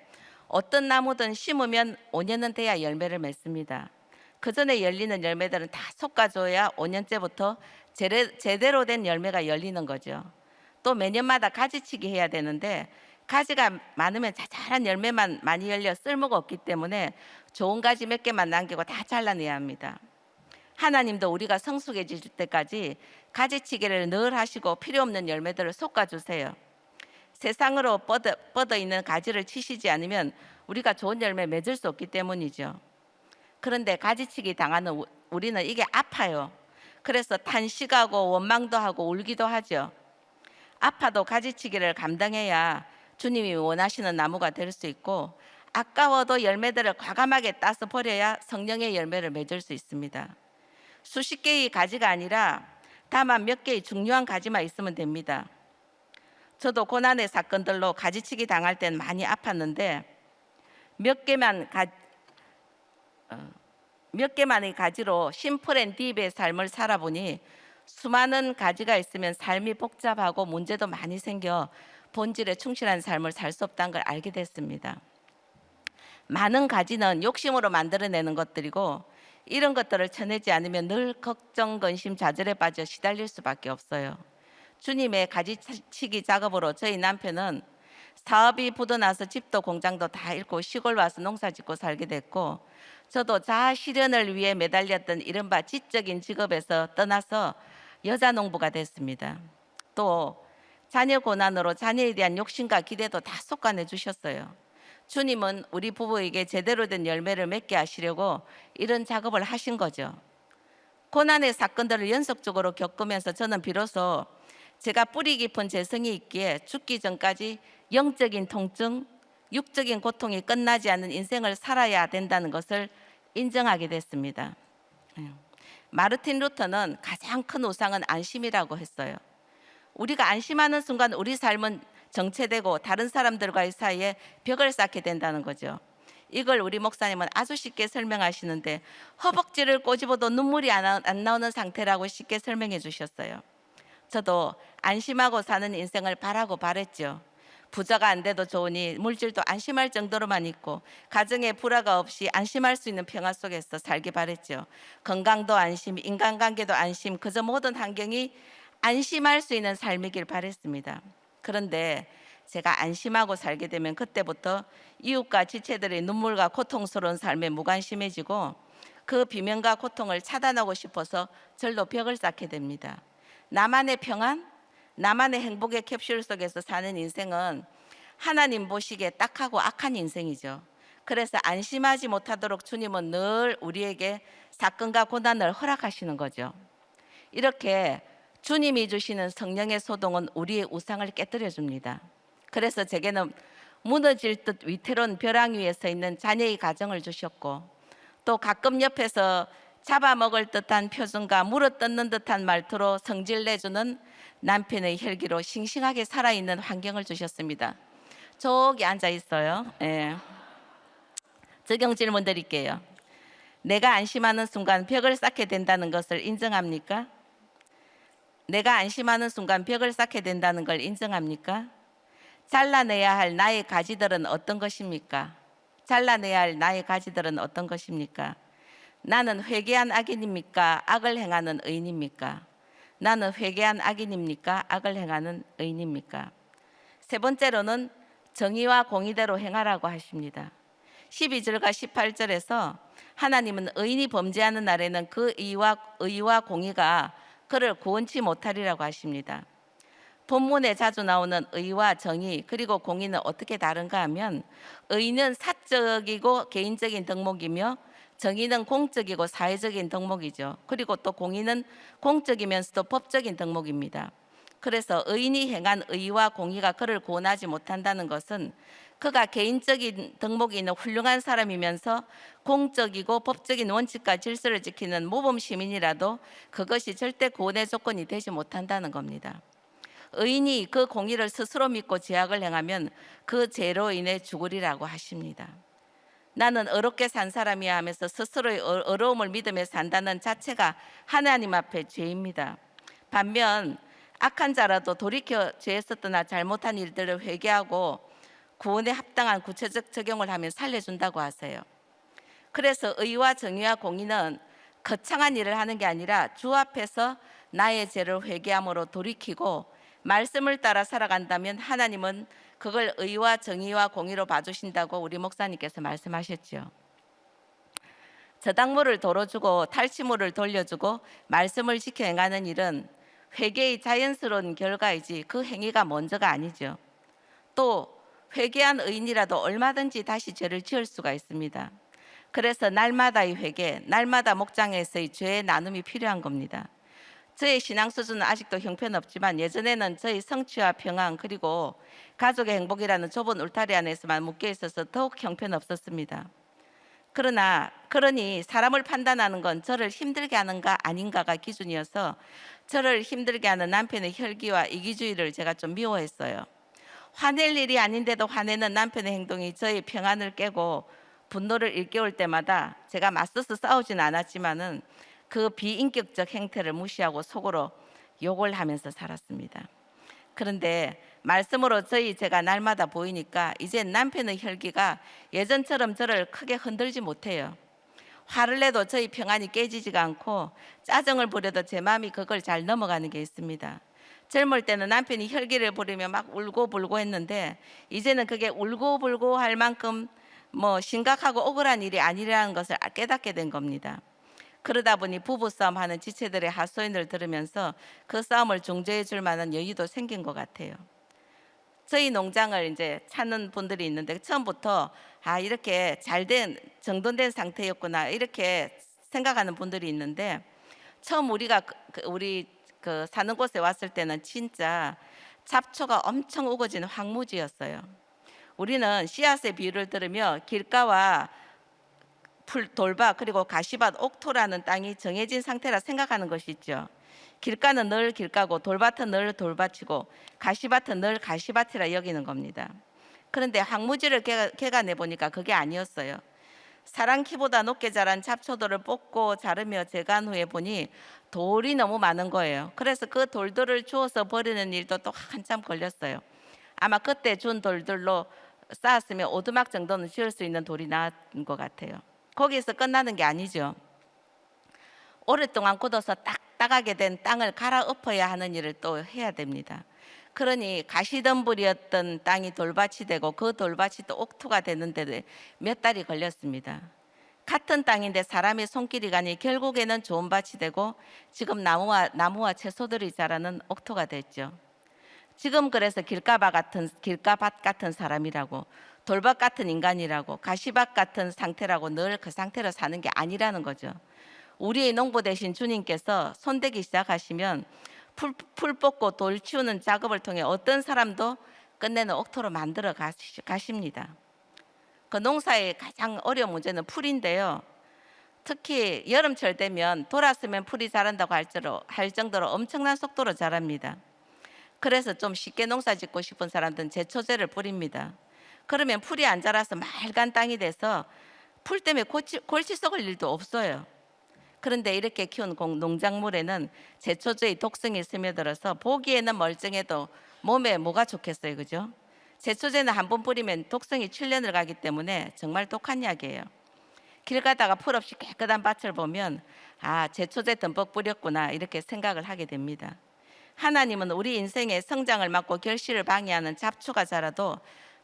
S1: 어떤 나무든 심으면 5년은 돼야 열매를 맺습니다. 그 전에 열리는 열매들은 다 솎아줘야 5년째부터 제대로 된 열매가 열리는 거죠. 또 매년마다 가지치기 해야 되는데 가지가 많으면 자잘한 열매만 많이 열려 쓸모가 없기 때문에 좋은 가지 몇 개만 남기고 다 잘라내야 합니다. 하나님도 우리가 성숙해질 때까지 가지치기를 늘 하시고 필요 없는 열매들을 솎아주세요. 세상으로 뻗어 있는 가지를 치시지 않으면 우리가 좋은 열매 맺을 수 없기 때문이죠. 그런데 가지치기 당하는 우리는 이게 아파요. 그래서 탄식하고 원망도 하고 울기도 하죠. 아파도 가지치기를 감당해야 주님이 원하시는 나무가 될 수 있고, 아까워도 열매들을 과감하게 따서 버려야 성령의 열매를 맺을 수 있습니다. 수십 개의 가지가 아니라 다만 몇 개의 중요한 가지만 있으면 됩니다. 저도 고난의 사건들로 가지치기 당할 땐 많이 아팠는데 몇 개만의 가지로 심플 앤 딥의 삶을 살아보니 수많은 가지가 있으면 삶이 복잡하고 문제도 많이 생겨 본질에 충실한 삶을 살 수 없다는 걸 알게 됐습니다. 많은 가지는 욕심으로 만들어내는 것들이고 이런 것들을 쳐내지 않으면 늘 걱정, 근심, 좌절에 빠져 시달릴 수밖에 없어요. 주님의 가지치기 작업으로 저희 남편은 사업이 부도나서 집도 공장도 다 잃고 시골 와서 농사 짓고 살게 됐고, 저도 자아 실현을 위해 매달렸던 이른바 지적인 직업에서 떠나서 여자 농부가 됐습니다. 또 자녀 고난으로 자녀에 대한 욕심과 기대도 다 솎아내 주셨어요. 주님은 우리 부부에게 제대로 된 열매를 맺게 하시려고 이런 작업을 하신 거죠. 고난의 사건들을 연속적으로 겪으면서 저는 비로소 제가 뿌리 깊은 재성이 있기에 죽기 전까지 영적인 통증, 육적인 고통이 끝나지 않는 인생을 살아야 된다는 것을 인정하게 됐습니다. 마르틴 루터는 가장 큰 우상은 안심이라고 했어요. 우리가 안심하는 순간 우리 삶은 정체되고 다른 사람들과의 사이에 벽을 쌓게 된다는 거죠. 이걸 우리 목사님은 아주 쉽게 설명하시는데 허벅지를 꼬집어도 눈물이 안 나오는 상태라고 쉽게 설명해 주셨어요. 저도 안심하고 사는 인생을 바라고 바랬죠. 부자가 안 돼도 좋으니 물질도 안심할 정도로만 있고 가정에 불화가 없이 안심할 수 있는 평화 속에서 살기 바랬죠. 건강도 안심, 인간관계도 안심, 그저 모든 환경이 안심할 수 있는 삶이길 바랬습니다. 그런데 제가 안심하고 살게 되면 그때부터 이웃과 지체들의 눈물과 고통스러운 삶에 무관심해지고 그 비명과 고통을 차단하고 싶어서 절로 벽을 쌓게 됩니다. 나만의 평안, 나만의 행복의 캡슐 속에서 사는 인생은 하나님 보시기에 딱하고 악한 인생이죠. 그래서 안심하지 못하도록 주님은 늘 우리에게 사건과 고난을 허락하시는 거죠. 이렇게 주님이 주시는 성령의 소동은 우리의 우상을 깨뜨려 줍니다. 그래서 제게는 무너질 듯 위태로운 벼랑 위에 서 있는 자녀의 가정을 주셨고, 또 가끔 옆에서 잡아먹을 듯한 표정과 물어뜯는 듯한 말투로 성질내주는 남편의 혈기로 싱싱하게 살아있는 환경을 주셨습니다. 저기 앉아 있어요. 예. 적용 질문 드릴게요. 내가 안심하는 순간 벽을 쌓게 된다는 것을 인정합니까? 내가 안심하는 순간 벽을 쌓게 된다는 걸 인정합니까? 잘라내야 할 나의 가지들은 어떤 것입니까? 잘라내야 할 나의 가지들은 어떤 것입니까? 나는 회개한 악인입니까? 악을 행하는 의인입니까? 나는 회개한 악인입니까? 악을 행하는 의인입니까? 세 번째로는 정의와 공의대로 행하라고 하십니다. 12절과 18절에서 하나님은 의인이 범죄하는 날에는 그 의와 공의가 그를 구원치 못하리라고 하십니다. 본문에 자주 나오는 의와 정의 그리고 공의는 어떻게 다른가 하면, 의는 사적이고 개인적인 덕목이며 정의는 공적이고 사회적인 덕목이죠. 그리고 또 공의는 공적이면서도 법적인 덕목입니다. 그래서 의인이 행한 의와 공의가 그를 구원하지 못한다는 것은 그가 개인적인 덕목이 있는 훌륭한 사람이면서 공적이고 법적인 원칙과 질서를 지키는 모범 시민이라도 그것이 절대 구원의 조건이 되지 못한다는 겁니다. 의인이 그 공의를 스스로 믿고 죄악을 행하면 그 죄로 인해 죽으리라고 하십니다. 나는 어렵게 산 사람이야 하면서 스스로의 어려움을 믿으며 산다는 자체가 하나님 앞에 죄입니다. 반면 악한 자라도 돌이켜 죄에서 떠나 잘못한 일들을 회개하고 구원에 합당한 구체적 적용을 하면 살려준다고 하세요. 그래서 의와 정의와 공의는 거창한 일을 하는 게 아니라 주 앞에서 나의 죄를 회개함으로 돌이키고 말씀을 따라 살아간다면 하나님은 그걸 의와 정의와 공의로 봐주신다고 우리 목사님께서 말씀하셨죠. 저당물을 덜어주고 탈취물을 돌려주고 말씀을 지켜 행하는 일은 회개의 자연스러운 결과이지 그 행위가 먼저가 아니죠. 또 회개한 의인이라도 얼마든지 다시 죄를 지을 수가 있습니다. 그래서 날마다의 회개, 날마다 목장에서의 죄의 나눔이 필요한 겁니다. 저의 신앙 수준은 아직도 형편없지만 예전에는 저희 성취와 평안 그리고 가족의 행복이라는 좁은 울타리 안에서만 묶여 있어서 더욱 형편없었습니다. 그러니 사람을 판단하는 건 저를 힘들게 하는가 아닌가가 기준이어서 저를 힘들게 하는 남편의 혈기와 이기주의를 제가 좀 미워했어요. 화낼 일이 아닌데도 화내는 남편의 행동이 저의 평안을 깨고 분노를 일깨울 때마다 제가 맞서서 싸우지는 않았지만은 그 비인격적 행태를 무시하고 속으로 욕을 하면서 살았습니다. 그런데 말씀으로 제가 날마다 보이니까 이제 남편의 혈기가 예전처럼 저를 크게 흔들지 못해요. 화를 내도 저희 평안이 깨지지가 않고 짜증을 부려도 제 마음이 그걸 잘 넘어가는 게 있습니다. 젊을 때는 남편이 혈기를 부리며 막 울고불고 했는데 이제는 그게 울고불고 할 만큼 심각하고 억울한 일이 아니라는 것을 깨닫게 된 겁니다. 그러다 보니 부부싸움 하는 지체들의 하소연을 들으면서 그 싸움을 중재해 줄 만한 여유도 생긴 것 같아요. 저희 농장을 이제 찾는 분들이 있는데 처음부터 이렇게 잘된 정돈된 상태였구나 이렇게 생각하는 분들이 있는데 처음 우리가 우리 사는 곳에 왔을 때는 진짜 잡초가 엄청 우거진 황무지였어요. 우리는 씨앗의 비유를 들으며 길가와 돌밭 그리고 가시밭 옥토라는 땅이 정해진 상태라 생각하는 것이 있죠. 길가는 늘 길가고 돌밭은 늘 돌밭이고 가시밭은 늘 가시밭이라 여기는 겁니다. 그런데 황무지를 개간해 보니까 그게 아니었어요. 사람 키보다 높게 자란 잡초들을 뽑고 자르며 제거한 후에 보니 돌이 너무 많은 거예요. 그래서 그 돌들을 주워서 버리는 일도 또 한참 걸렸어요. 아마 그때 준 돌들로 쌓았으면 오두막 정도는 지을 수 있는 돌이 나은 것 같아요. 거기서 끝나는 게 아니죠. 오랫동안 굳어서 딱딱하게 된 땅을 갈아엎어야 하는 일을 또 해야 됩니다. 그러니 가시덤불이었던 땅이 돌밭이 되고 그 돌밭이 또 옥토가 되는데 몇 달이 걸렸습니다. 같은 땅인데 사람의 손길이 가니 결국에는 좋은 밭이 되고 지금 나무와 채소들이 자라는 옥토가 됐죠. 지금 그래서 길가밭 같은 사람이라고 돌밭 같은 인간이라고 가시밭 같은 상태라고 늘 그 상태로 사는 게 아니라는 거죠. 우리의 농부 되신 주님께서 손대기 시작하시면 풀 뽑고 돌 치우는 작업을 통해 어떤 사람도 끝내는 옥토로 만들어 가십니다. 그 농사의 가장 어려운 문제는 풀인데요. 특히 여름철 되면 돌았으면 풀이 자란다고 할 정도로 엄청난 속도로 자랍니다. 그래서 좀 쉽게 농사 짓고 싶은 사람들은 제초제를 뿌립니다. 그러면 풀이 안 자라서 맑은 땅이 돼서 풀 때문에 골치 썩을 일도 없어요. 그런데 이렇게 키운 농작물에는 제초제의 독성이 스며들어서 보기에는 멀쩡해도 몸에 뭐가 좋겠어요, 그죠? 제초제는 한 번 뿌리면 독성이 7년을 가기 때문에 정말 독한 약이에요. 길 가다가 풀 없이 깨끗한 밭을 보면 제초제 듬뿍 뿌렸구나 이렇게 생각을 하게 됩니다. 하나님은 우리 인생의 성장을 막고 결실을 방해하는 잡초가 자라도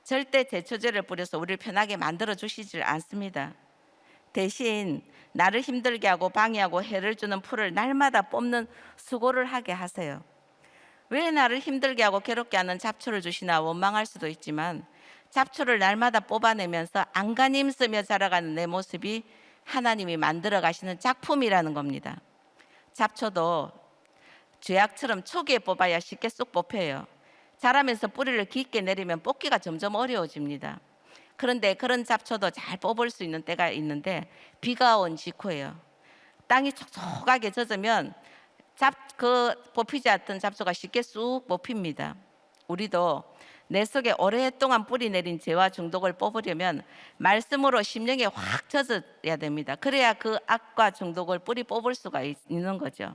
S1: 절대 제초제를 뿌려서 우리를 편하게 만들어 주시질 않습니다. 대신 나를 힘들게 하고 방해하고 해를 주는 풀을 날마다 뽑는 수고를 하게 하세요. 왜 나를 힘들게 하고 괴롭게 하는 잡초를 주시나 원망할 수도 있지만 잡초를 날마다 뽑아내면서 안간힘 쓰며 자라가는 내 모습이 하나님이 만들어 가시는 작품이라는 겁니다. 잡초도 죄악처럼 초기에 뽑아야 쉽게 쑥 뽑혀요. 자라면서 뿌리를 깊게 내리면 뽑기가 점점 어려워집니다. 그런데 그런 잡초도 잘 뽑을 수 있는 때가 있는데 비가 온 직후예요. 땅이 촉촉하게 젖으면 뽑히지 않던 잡초가 쉽게 쑥 뽑힙니다. 우리도 내 속에 오랫동안 뿌리 내린 죄와 중독을 뽑으려면 말씀으로 심령에 확 젖어야 됩니다. 그래야 그 악과 중독을 뿌리 뽑을 수가 있는 거죠.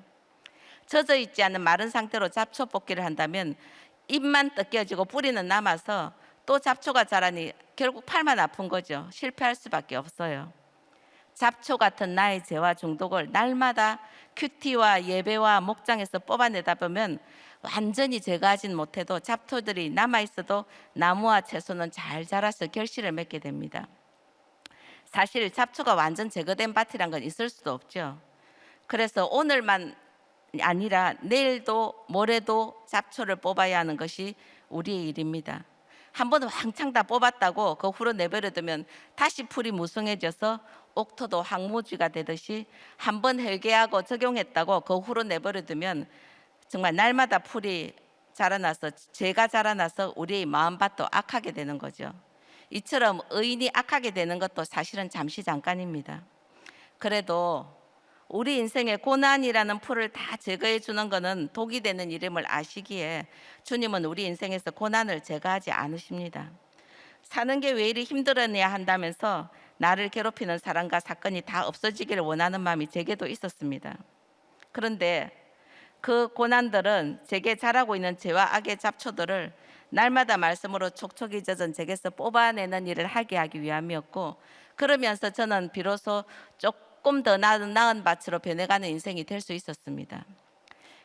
S1: 젖어 있지 않은 마른 상태로 잡초 뽑기를 한다면 잎만 뜯겨지고 뿌리는 남아서 또 잡초가 자라니 결국 팔만 아픈 거죠. 실패할 수밖에 없어요. 잡초 같은 나의 죄와 중독을 날마다 큐티와 예배와 목장에서 뽑아내다 보면 완전히 제거하진 못해도 잡초들이 남아있어도 나무와 채소는 잘 자라서 결실을 맺게 됩니다. 사실 잡초가 완전 제거된 밭이란 건 있을 수도 없죠. 그래서 오늘만 아니라 내일도 모레도 잡초를 뽑아야 하는 것이 우리의 일입니다. 한번 왕창 다 뽑았다고 그 후로 내버려두면 다시 풀이 무성해져서 옥토도 황무지가 되듯이 한번 회개하고 적용했다고 그 후로 내버려두면 정말 날마다 풀이 자라나서 죄가 자라나서 우리의 마음밭도 악하게 되는 거죠. 이처럼 의인이 악하게 되는 것도 사실은 잠시 잠깐입니다. 그래도 우리 인생의 고난이라는 풀을 다 제거해 주는 것은 독이 되는 이름을 아시기에 주님은 우리 인생에서 고난을 제거하지 않으십니다. 사는 게 왜 이리 힘들어야 한다면서 나를 괴롭히는 사람과 사건이 다 없어지기를 원하는 마음이 제게도 있었습니다. 그런데 그 고난들은 제게 자라고 있는 죄와 악의 잡초들을 날마다 말씀으로 촉촉이 젖은 제게서 뽑아내는 일을 하게 하기 위함이었고, 그러면서 저는 비로소 조금 더 나은 밭으로 변해가는 인생이 될 수 있었습니다.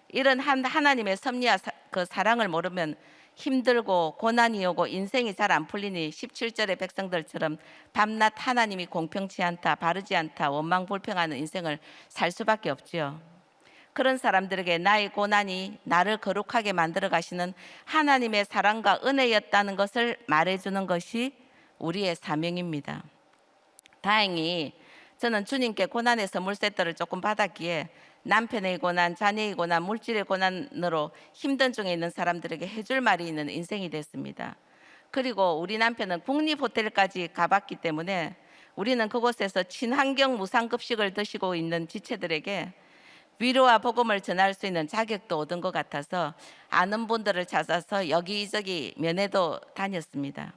S1: 이런 하나님의 섭리와 그 사랑을 모르면 힘들고 고난이 오고 인생이 잘 안 풀리니 17절의 백성들처럼 밤낮 하나님이 공평치 않다, 바르지 않다, 원망불평하는 인생을 살 수밖에 없지요. 그런 사람들에게 나의 고난이 나를 거룩하게 만들어 가시는 하나님의 사랑과 은혜였다는 것을 말해주는 것이 우리의 사명입니다. 다행히 저는 주님께 고난의 선물 세트를 조금 받았기에 남편의 고난, 자녀의 고난, 물질의 고난으로 힘든 중에 있는 사람들에게 해줄 말이 있는 인생이 됐습니다. 그리고 우리 남편은 국립호텔까지 가봤기 때문에 우리는 그곳에서 친환경 무상급식을 드시고 있는 지체들에게 위로와 복음을 전할 수 있는 자격도 얻은 것 같아서 아는 분들을 찾아서 여기저기 면회도 다녔습니다.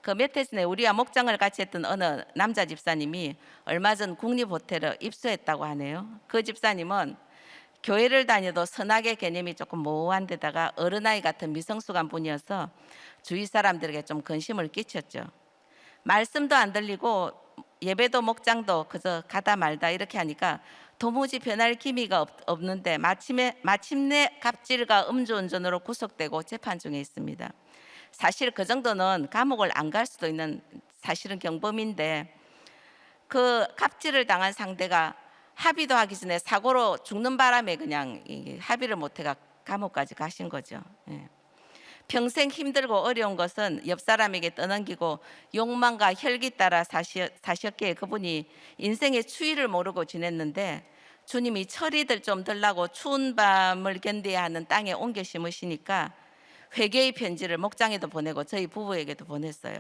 S1: 그 몇 해 전에 우리와 목장을 같이 했던 어느 남자 집사님이 얼마 전 국립호텔에 입소했다고 하네요. 그 집사님은 교회를 다녀도 선악의 개념이 조금 모호한 데다가 어른아이 같은 미성숙한 분이어서 주위 사람들에게 좀 근심을 끼쳤죠. 말씀도 안 들리고 예배도 목장도 그저 가다 말다 이렇게 하니까 도무지 변할 기미가 없는데 마침내 갑질과 음주운전으로 구속되고 재판 중에 있습니다. 사실 그 정도는 감옥을 안 갈 수도 있는 사실은 경범인데, 그 갑질을 당한 상대가 합의도 하기 전에 사고로 죽는 바람에 그냥 합의를 못해가 감옥까지 가신 거죠. 예. 평생 힘들고 어려운 것은 옆 사람에게 떠넘기고 욕망과 혈기 따라 사셨기에 그분이 인생의 추위를 모르고 지냈는데, 주님이 철이들 좀 들라고 추운 밤을 견뎌야 하는 땅에 옮겨 심으시니까 회개의 편지를 목장에도 보내고 저희 부부에게도 보냈어요.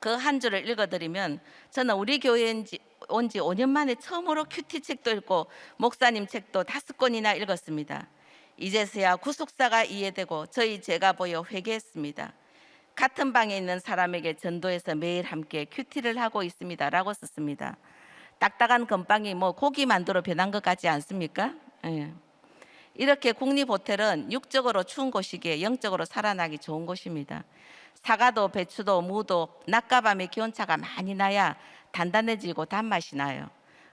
S1: 그 한 줄을 읽어드리면, 저는 우리 교회에 온 지 5년 만에 처음으로 큐티 책도 읽고 목사님 책도 5권이나 읽었습니다. 이제서야 구속사가 이해되고 저희 죄가 보여 회개했습니다. 같은 방에 있는 사람에게 전도해서 매일 함께 큐티를 하고 있습니다 라고 썼습니다. 딱딱한 건빵이 뭐 고기 만두로 변한 것 같지 않습니까? 예. 이렇게 국립호텔은 육적으로 추운 곳이기에 영적으로 살아나기 좋은 곳입니다. 사과도 배추도 무도 낮과 밤의 기온차가 많이 나야 단단해지고 단맛이 나요.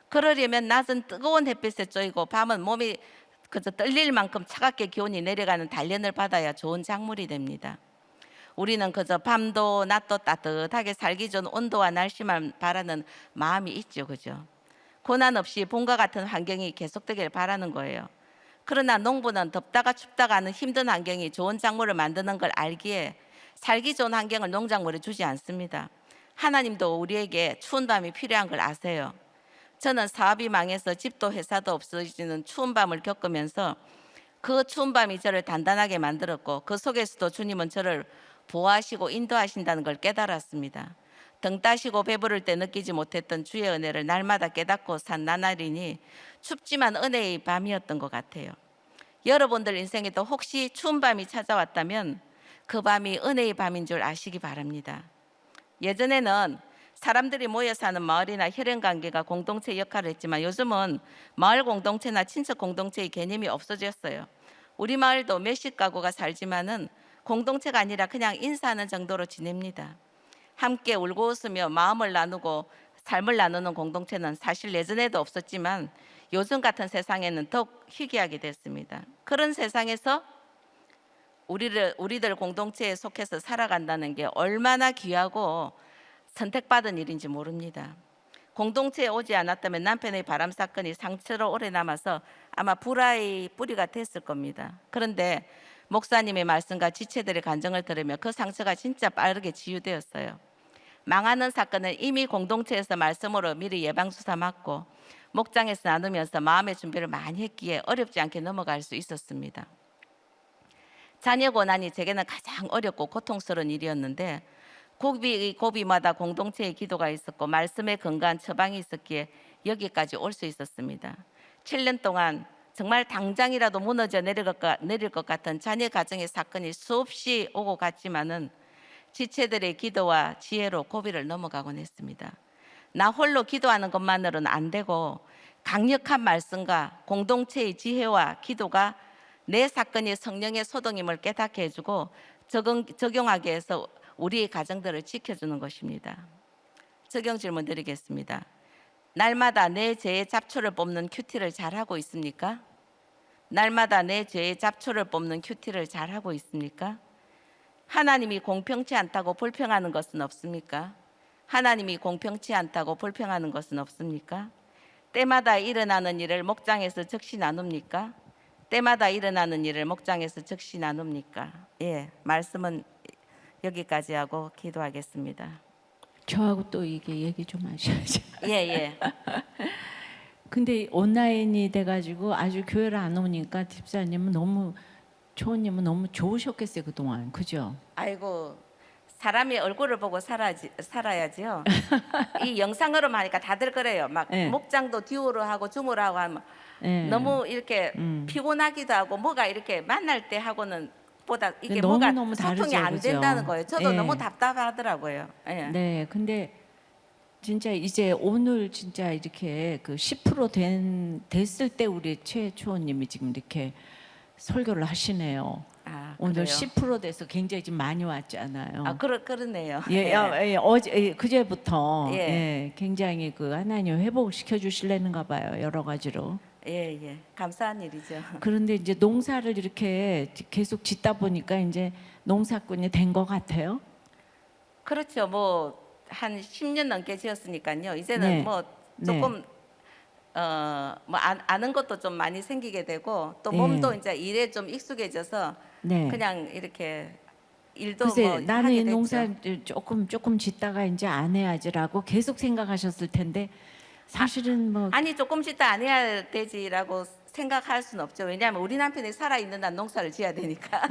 S1: 그러려면 낮은 뜨거운 햇빛에 쬐이고 밤은 몸이 그저 떨릴 만큼 차갑게 기온이 내려가는 단련을 받아야 좋은 작물이 됩니다. 우리는 그저 밤도 낮도 따뜻하게 살기 좋은 온도와 날씨만 바라는 마음이 있죠, 그죠? 고난 없이 봄과 같은 환경이 계속되길 바라는 거예요. 그러나 농부는 덥다가 춥다가 하는 힘든 환경이 좋은 작물을 만드는 걸 알기에 살기 좋은 환경을 농작물에 주지 않습니다. 하나님도 우리에게 추운 밤이 필요한 걸 아세요. 저는 사업이 망해서 집도 회사도 없어지는 추운 밤을 겪으면서 그 추운 밤이 저를 단단하게 만들었고, 그 속에서도 주님은 저를 보호하시고 인도하신다는 걸 깨달았습니다. 등 따시고 배부를 때 느끼지 못했던 주의 은혜를 날마다 깨닫고 산 나날이니 춥지만 은혜의 밤이었던 것 같아요. 여러분들 인생에도 혹시 추운 밤이 찾아왔다면 그 밤이 은혜의 밤인 줄 아시기 바랍니다. 예전에는 사람들이 모여 사는 마을이나 혈연관계가 공동체 역할을 했지만 요즘은 마을 공동체나 친척 공동체의 개념이 없어졌어요. 우리 마을도 몇십 가구가 살지만은 공동체가 아니라 그냥 인사하는 정도로 지냅니다. 함께 울고 웃으며 마음을 나누고 삶을 나누는 공동체는 사실 예전에도 없었지만 요즘 같은 세상에는 더욱 희귀하게 됐습니다. 그런 세상에서 우리들 공동체에 속해서 살아간다는 게 얼마나 귀하고 선택받은 일인지 모릅니다. 공동체에 오지 않았다면 남편의 바람 사건이 상처로 오래 남아서 아마 불화의 뿌리가 됐을 겁니다. 그런데 목사님의 말씀과 지체들의 간증을 들으며 그 상처가 진짜 빠르게 치유되었어요. 망하는 사건은 이미 공동체에서 말씀으로 미리 예방주사 맞고 목장에서 나누면서 마음의 준비를 많이 했기에 어렵지 않게 넘어갈 수 있었습니다. 자녀 고난이 제게는 가장 어렵고 고통스러운 일이었는데 고비마다 공동체의 기도가 있었고 말씀의 건강한 처방이 있었기에 여기까지 올 수 있었습니다. 7년 동안 정말 당장이라도 무너져 내릴 것 같은 자녀 가정의 사건이 수없이 오고 갔지만은 지체들의 기도와 지혜로 고비를 넘어가곤 했습니다. 나 홀로 기도하는 것만으로는 안 되고 강력한 말씀과 공동체의 지혜와 기도가 내 사건이 성령의 소동임을 깨닫게 해주고 적용하게 해서 우리의 가정들을 지켜주는 것입니다. 적용 질문 드리겠습니다. 날마다 내 죄의 잡초를 뽑는 큐티를 잘하고 있습니까? 날마다 내 죄의 잡초를 뽑는 큐티를 잘하고 있습니까? 하나님이 공평치 않다고 불평하는 것은 없습니까? 하나님이 공평치 않다고 불평하는 것은 없습니까? 때마다 일어나는 일을 목장에서 적시 나눕니까? 때마다 일어나는 일을 목장에서 적시 나눕니까? 예, 말씀은 여기까지 하고 기도하겠습니다.
S2: 저하고 또 이게 얘기 좀 하셔야죠.
S1: 예, 예.
S2: 근데 온라인이 돼가지고 아주 교회를 안 오니까 집사님은 너무 초원님은 너무 좋으셨겠어요 그동안, 그죠?
S1: 아이고, 사람이 얼굴을 보고 살아야지요. 이 영상으로만 하니까 다들 그래요. 막
S2: 네.
S1: 목장도 듀오로 하고 줌으로 하고 하면
S2: 네.
S1: 너무 이렇게
S2: 음.
S1: 피곤하기도 하고 뭐가 이렇게 만날 때 하고는 보다 이게
S2: 너무
S1: 뭐가
S2: 너무
S1: 소통이
S2: 다르죠,
S1: 안
S2: 그죠?
S1: 된다는 거예요. 저도
S2: 예.
S1: 너무 답답하더라고요. 예.
S2: 네, 근데 진짜 이제 오늘 진짜 이렇게 그 10% 됐을 때 우리 최초원님이 지금 이렇게 설교를 하시네요.
S1: 아,
S2: 오늘
S1: 그래요?
S2: 10% 돼서 굉장히 좀 많이 왔잖아요.
S1: 아, 그러네요.
S2: 예, 예, 어제 그제부터
S1: 예.
S2: 예, 굉장히 그 하나님 회복을 시켜주실래는가 봐요, 여러 가지로.
S1: 예, 예. 감사한 일이죠.
S2: 그런데 이제 농사를 이렇게 계속 짓다 보니까 이제 농사꾼이 된 것 같아요.
S1: 그렇죠. 뭐 한 10년 넘게 지었으니까요. 이제는
S2: 네.
S1: 뭐 조금 뭐 아는 것도 좀 많이 생기게 되고 또
S2: 예.
S1: 몸도 이제 일에 좀 익숙해져서
S2: 네.
S1: 그냥 이렇게 일도
S2: 글쎄
S1: 뭐
S2: 나는
S1: 하게
S2: 이
S1: 됐죠.
S2: 농사 조금 짓다가 이제 안 해야지라고 계속 생각하셨을 텐데 사실은 뭐
S1: 아니 조금 짓다 안 해야 되지라고 생각할 수는 없죠. 왜냐하면 우리 남편이 살아 있는 한 농사를 지어야 되니까.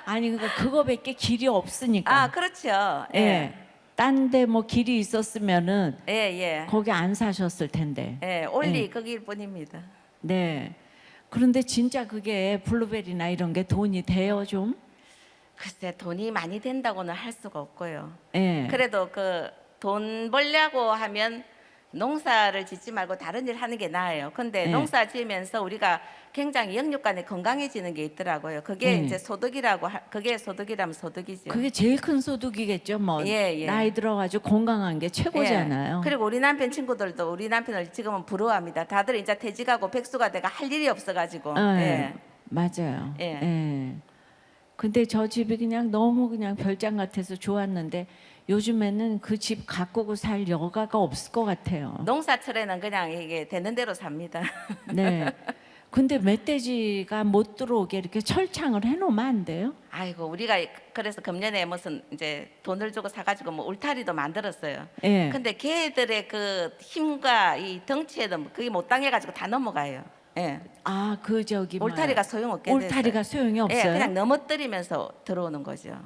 S2: 아니 그러니까 그거밖에 길이 없으니까.
S1: 아, 그렇죠.
S2: 예. 딴 데 뭐 길이 있었으면은
S1: 예, 예.
S2: 거기 안 사셨을 텐데.
S1: 예, 올리 거기일 뿐입니다.
S2: 네. 그런데 진짜 그게 블루베리나 이런 게 돈이 돼요 좀?
S1: 글쎄 돈이 많이 된다고는 할 수가 없고요.
S2: 예.
S1: 그래도 그 돈 벌려고 하면 농사를 짓지 말고 다른 일 하는 게 나아요. 근데
S2: 네.
S1: 농사 지으면서 우리가 굉장히 영육간에 건강해지는 게 있더라고요. 그게
S2: 네.
S1: 이제 그게 소득이라면 소득이죠.
S2: 그게 제일 큰 소득이겠죠. 뭐
S1: 예, 예.
S2: 나이 들어가지고 건강한 게 최고잖아요.
S1: 예. 그리고 우리 남편 친구들도 우리 남편을 지금은 부러워합니다. 다들 이제 퇴직하고 백수가 돼가 할 일이 없어가지고.
S2: 예.
S1: 예.
S2: 맞아요.
S1: 예.
S2: 예. 근데 저 집이 그냥 너무 그냥 별장 같아서 좋았는데 요즘에는 그 집 가꾸고 살 여가가 없을 것 같아요.
S1: 농사철에는 그냥 이게 되는 대로 삽니다.
S2: 네. 근데 멧돼지가 못 들어오게 이렇게 철창을 해놓으면 안 돼요?
S1: 아이고 우리가 그래서 금년에 무슨 이제 돈을 주고 사가지고 뭐 울타리도 만들었어요.
S2: 예.
S1: 근데 걔들의 그 힘과 이 덩치에도 그게 못 당해가지고 다 넘어가요. 예.
S2: 아, 그 저기 뭐야.
S1: 울타리가 소용없게 됐어요.
S2: 울타리가 소용이
S1: 예,
S2: 없어요.
S1: 그냥 넘어뜨리면서 들어오는 거죠.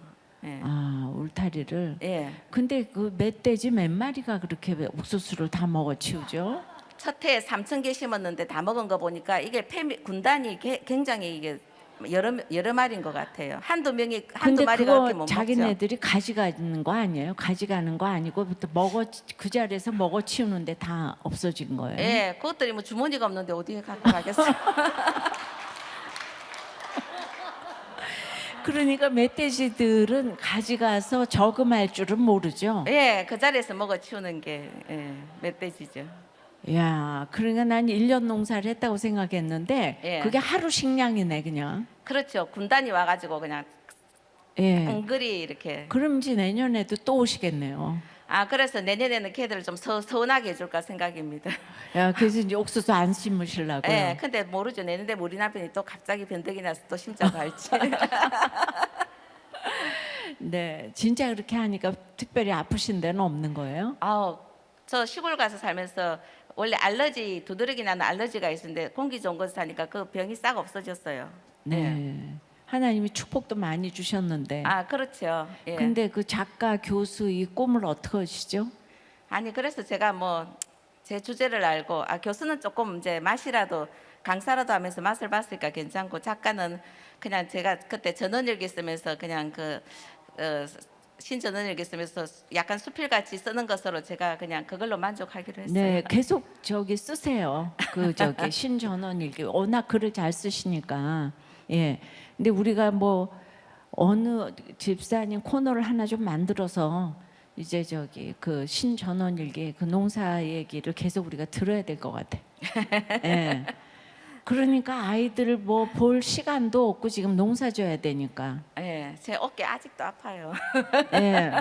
S1: 예.
S2: 아, 울타리를.
S1: 예.
S2: 근데 그 멧돼지 몇 마리가 그렇게 옥수수를 다 먹어치우죠?
S1: 첫 해에 3,000개 심었는데 다 먹은 거 보니까 이게 군단이 굉장히 이게 여러 마리인 것 같아요. 한두
S2: 근데
S1: 마리가
S2: 그거
S1: 그렇게 못 먹죠.
S2: 자기네들이 가져가는 거 아니에요? 가져가는 거 아니고 또 그 자리에서 먹어치우는데 다 없어진 거예요?
S1: 예, 그것들이 뭐 주머니가 없는데 어디에 갖고 가겠어요?
S2: 그러니까 멧돼지들은 가져가서 저금할 줄은 모르죠.
S1: 예, 그 자리에서 먹어치우는 게 멧돼지죠.
S2: 야, 그러니까 난 1년 농사를 했다고 생각했는데
S1: 예.
S2: 그게 하루 식량이네 그냥.
S1: 그렇죠. 군단이 와가지고 그냥
S2: 예.
S1: 엉글이 이렇게.
S2: 그럼 이제 내년에도 또 오시겠네요.
S1: 아, 그래서 내년에는 걔들을 좀 서운하게 해줄까 생각입니다.
S2: 야, 그래서 이제 옥수수 안 심으시려고요.
S1: 예, 근데 모르죠. 내년에 우리 남편이 또 갑자기 변덕이 나서 또 심자고 할지.
S2: 네, 진짜 그렇게 하니까 특별히 아프신 데는 없는 거예요?
S1: 아우, 저 시골 가서 살면서 원래 두드러기 나는 알러지가 있었는데 공기 좋은 곳에 사니까 그 병이 싹 없어졌어요.
S2: 네. 하나님이 축복도 많이 주셨는데.
S1: 아, 그렇죠. 예.
S2: 근데 그 작가, 교수 이 꿈을 어떻게 하시죠?
S1: 아니, 그래서 제가 뭐 제 주제를 알고, 교수는 조금 이제 강사라도 하면서 맛을 봤으니까 괜찮고, 작가는 그냥 제가 그때 전원일기 쓰면서 그냥 신전원일기 쓰면서 약간 수필같이 쓰는 것으로 제가 그냥 그걸로 만족하기로 했어요.
S2: 네, 계속 쓰세요. 신전원일기 워낙 글을 잘 쓰시니까. 예. 근데 우리가 뭐 어느 집사님 코너를 하나 좀 만들어서 이제 신전원일기 그 농사 얘기를 계속 우리가 들어야 될 것 같아. 예. 그러니까 아이들을 뭐 볼 시간도 없고 지금 농사 져야 되니까.
S1: 예, 제 어깨 아직도 아파요.
S2: 예.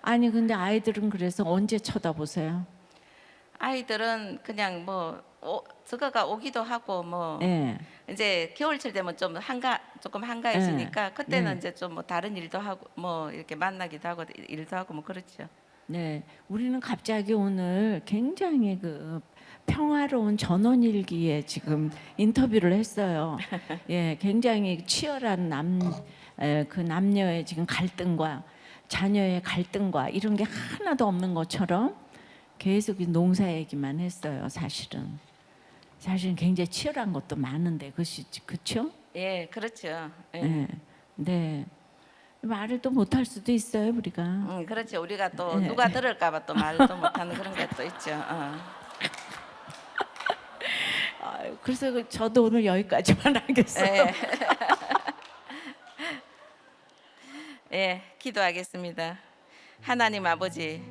S2: 아니 근데 아이들은 그래서 언제 쳐다보세요?
S1: 아이들은 그냥 저거가 오기도 하고
S2: 예.
S1: 이제 겨울철 되면 조금 한가해지니까 그때는
S2: 네.
S1: 이제 좀 뭐 다른 일도 하고 이렇게 만나기도 하고 일도 하고 그렇죠.
S2: 네, 우리는 갑자기 오늘 굉장히 그 평화로운 전원일기에 지금 인터뷰를 했어요. 예, 굉장히 치열한 그 남녀의 지금 갈등과 자녀의 갈등과 이런 게 하나도 없는 것처럼 계속 이 농사 얘기만 했어요. 사실은 굉장히 치열한 것도 많은데 그렇죠?
S1: 예, 그렇죠. 예.
S2: 네, 네. 말을 또 못할 수도 있어요 우리가.
S1: 그렇죠. 우리가 또
S2: 예.
S1: 누가 들을까봐 또 말도 못하는 그런 것도 있죠.
S2: 그래서 저도 오늘 여기까지만 하겠어요.
S1: 예. 예, 기도하겠습니다. 하나님 아버지,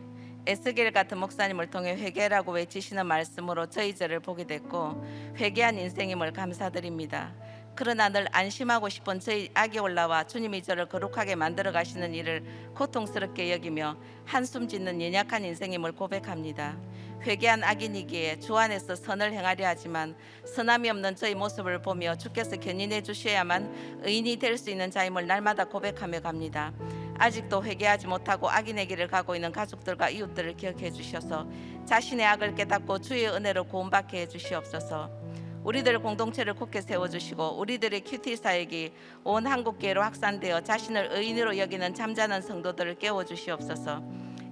S1: 에스겔 같은 목사님을 통해 회개라고 외치시는 말씀으로 저희 죄를 보게 됐고 회개한 인생임을 감사드립니다. 그러나 늘 안심하고 싶은 저희 악이 올라와 주님이 저를 거룩하게 만들어 가시는 일을 고통스럽게 여기며 한숨 짓는 연약한 인생임을 고백합니다. 회개한 악인이기에 주 안에서 선을 행하려 하지만 선함이 없는 저희 모습을 보며 주께서 견인해 주셔야만 의인이 될 수 있는 자임을 날마다 고백하며 갑니다. 아직도 회개하지 못하고 악인의 길을 가고 있는 가족들과 이웃들을 기억해 주셔서 자신의 악을 깨닫고 주의 은혜로 구원받게 해 주시옵소서. 우리들 공동체를 굳게 세워주시고 우리들의 큐티 사역이 온 한국계로 확산되어 자신을 의인으로 여기는 잠자는 성도들을 깨워주시옵소서.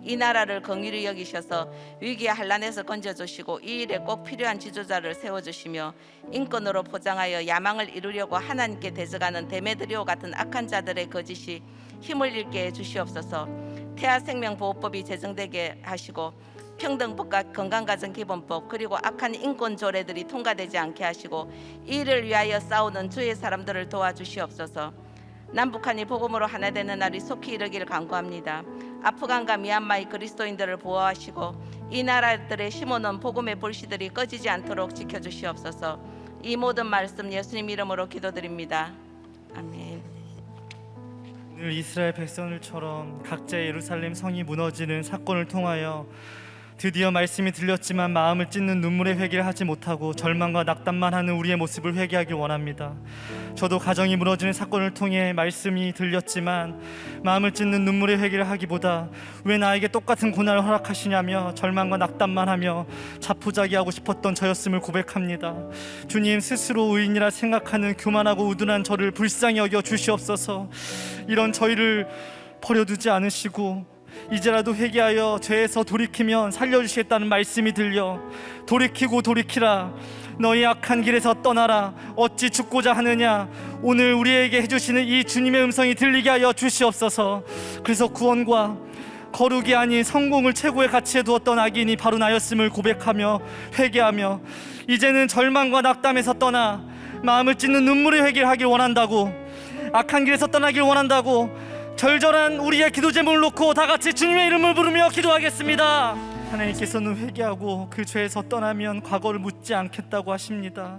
S1: 이 나라를 긍휼히 여기셔서 위기와 한란에서 건져주시고 이 일에 꼭 필요한 지도자를 세워주시며 인권으로 포장하여 야망을 이루려고 하나님께 대적하는 데메드리오 같은 악한 자들의 거짓이 힘을 잃게 해주시옵소서. 태아생명보호법이 제정되게 하시고 평등법과 건강가정기본법 그리고 악한 인권 조례들이 통과되지 않게 하시고 이를 위하여 싸우는 주의 사람들을 도와주시옵소서. 남북한이 복음으로 하나 되는 날이 속히 이르기를 간구합니다. 아프간과 미얀마의 그리스도인들을 보호하시고 이 나라들의 심어놓은 복음의 불씨들이 꺼지지 않도록 지켜주시옵소서. 이 모든 말씀 예수님 이름으로 기도드립니다. 아멘.
S3: 오늘 이스라엘 백성들처럼 각자의 예루살렘 성이 무너지는 사건을 통하여 드디어 말씀이 들렸지만 마음을 찢는 눈물의 회개를 하지 못하고 절망과 낙담만 하는 우리의 모습을 회개하길 원합니다. 저도 가정이 무너지는 사건을 통해 말씀이 들렸지만 마음을 찢는 눈물의 회개를 하기보다 왜 나에게 똑같은 고난을 허락하시냐며 절망과 낙담만 하며 자포자기하고 싶었던 저였음을 고백합니다. 주님, 스스로 의인이라 생각하는 교만하고 우둔한 저를 불쌍히 여겨 주시옵소서. 이런 저희를 버려두지 않으시고 이제라도 회개하여 죄에서 돌이키면 살려주시겠다는 말씀이 들려 돌이키고 돌이키라. 너희 악한 길에서 떠나라. 어찌 죽고자 하느냐. 오늘 우리에게 해주시는 이 주님의 음성이 들리게 하여 주시옵소서. 그래서 구원과 거룩이 아닌 성공을 최고의 가치에 두었던 악인이 바로 나였음을 고백하며 회개하며 이제는 절망과 낙담에서 떠나 마음을 찢는 눈물의 회개를 하길 원한다고, 악한 길에서 떠나길 원한다고 절절한 우리의 기도 제목을 놓고 다 같이 주님의 이름을 부르며 기도하겠습니다. 하나님께서는 회개하고 그 죄에서 떠나면 과거를 묻지 않겠다고 하십니다.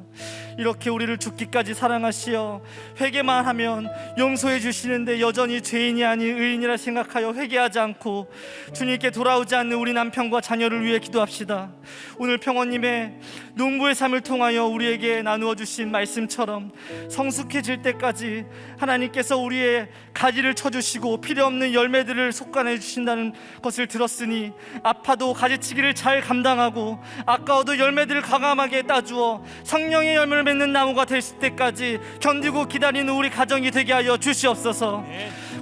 S3: 이렇게 우리를 죽기까지 사랑하시어 회개만 하면 용서해 주시는데 여전히 죄인이 아닌 의인이라 생각하여 회개하지 않고 주님께 돌아오지 않는 우리 남편과 자녀를 위해 기도합시다. 오늘 평원님의 농부의 삶을 통하여 우리에게 나누어 주신 말씀처럼 성숙해질 때까지 하나님께서 우리의 가지를 쳐주시고 필요 없는 열매들을 속간해 주신다는 것을 들었으니 아파도 가지치기를 잘 감당하고 아까워도 열매들을 과감하게 따주어 성령의 열매를 맺는 나무가 될 때까지 견디고 기다리는 우리 가정이 되게 하여 주시옵소서.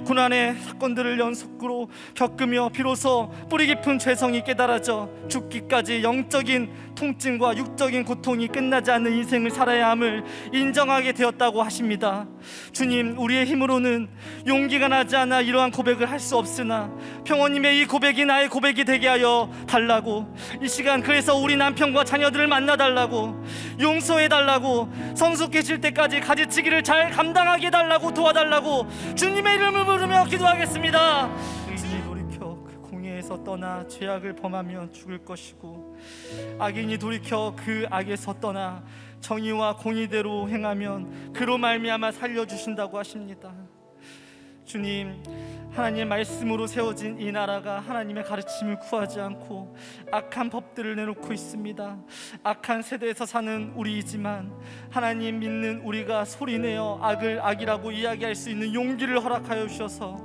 S3: 고난의 사건들을 연속으로 겪으며 비로소 뿌리 깊은 죄성이 깨달아져 죽기까지 영적인 통증과 육적인 고통이 끝나지 않는 인생을 살아야 함을 인정하게 되었다고 하십니다. 주님, 우리의 힘으로는 용기가 나지 않아 이러한 고백을 할 수 없으나 평원님의 이 고백이 나의 고백이 되게 하여 달라고, 이 시간 그래서 우리 남편과 자녀들을 만나달라고, 용서해달라고, 성숙해질 때까지 가지치기를 잘 감당하게 해달라고, 도와달라고 주님의 이름을 부르며 기도하겠습니다. 의인이 돌이켜 그 공회에서 떠나 죄악을 범하면 죽을 것이고 악인이 돌이켜 그 악에서 떠나 정의와 공의대로 행하면 그로 말미암아 살려주신다고 하십니다. 주님, 하나님의 말씀으로 세워진 이 나라가 하나님의 가르침을 구하지 않고 악한 법들을 내놓고 있습니다. 악한 세대에서 사는 우리이지만 하나님 믿는 우리가 소리내어 악을 악이라고 이야기할 수 있는 용기를 허락하여 주셔서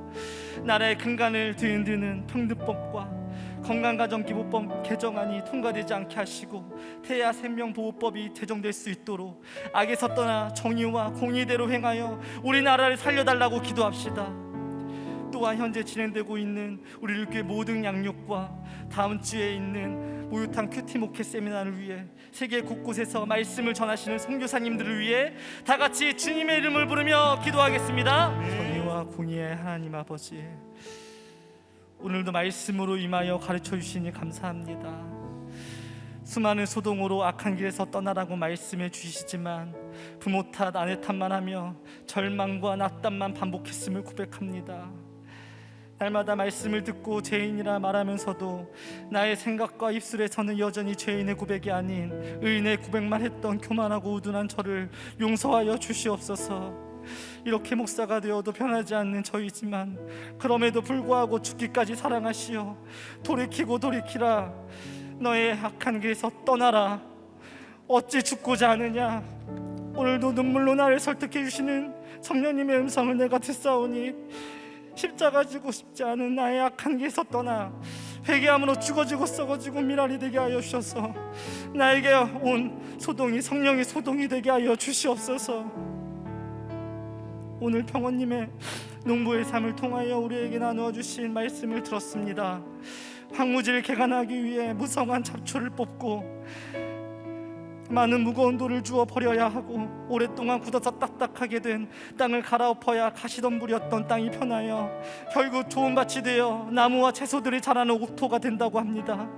S3: 나라의 근간을 뒤흔드는 평등법과 건강가정기부법 개정안이 통과되지 않게 하시고 태아 생명보호법이 제정될 수 있도록 악에서 떠나 정의와 공의대로 행하여 우리나라를 살려달라고 기도합시다. 또한 현재 진행되고 있는 우리 교회 모든 양육과 다음 주에 있는 모유탕 큐티 목회 세미나를 위해 세계 곳곳에서 말씀을 전하시는 선교사님들을 위해 다 같이 주님의 이름을 부르며 기도하겠습니다. 정의와 공의의 하나님 아버지, 오늘도 말씀으로 임하여 가르쳐 주시니 감사합니다. 수많은 소동으로 악한 길에서 떠나라고 말씀해 주시지만 부모 탓, 아내 탓만 하며 절망과 낙담만 반복했음을 고백합니다. 날마다 말씀을 듣고 죄인이라 말하면서도 나의 생각과 입술에서는 여전히 죄인의 고백이 아닌 의인의 고백만 했던 교만하고 우둔한 저를 용서하여 주시옵소서. 이렇게 목사가 되어도 변하지 않는 저이지만 그럼에도 불구하고 죽기까지 사랑하시어 돌이키고 돌이키라. 너의 악한 길에서 떠나라. 어찌 죽고자 하느냐. 오늘도 눈물로 나를 설득해 주시는 성령님의 음성을 내가 듣사오니 십자가 지고 싶지 않은 나의 악한 길에서 떠나 회개함으로 죽어지고 썩어지고 미랄이 되게 하여 주셔서 나에게 온 소동이 성령의 소동이 되게 하여 주시옵소서. 오늘 평원님의 농부의 삶을 통하여 우리에게 나누어 주신 말씀을 들었습니다. 황무지를 개간하기 위해 무성한 잡초를 뽑고 많은 무거운 돌을 주워 버려야 하고 오랫동안 굳어서 딱딱하게 된 땅을 갈아엎어야 가시덤불이었던 땅이 편하여 결국 좋은 밭이 되어 나무와 채소들이 자라는 옥토가 된다고 합니다.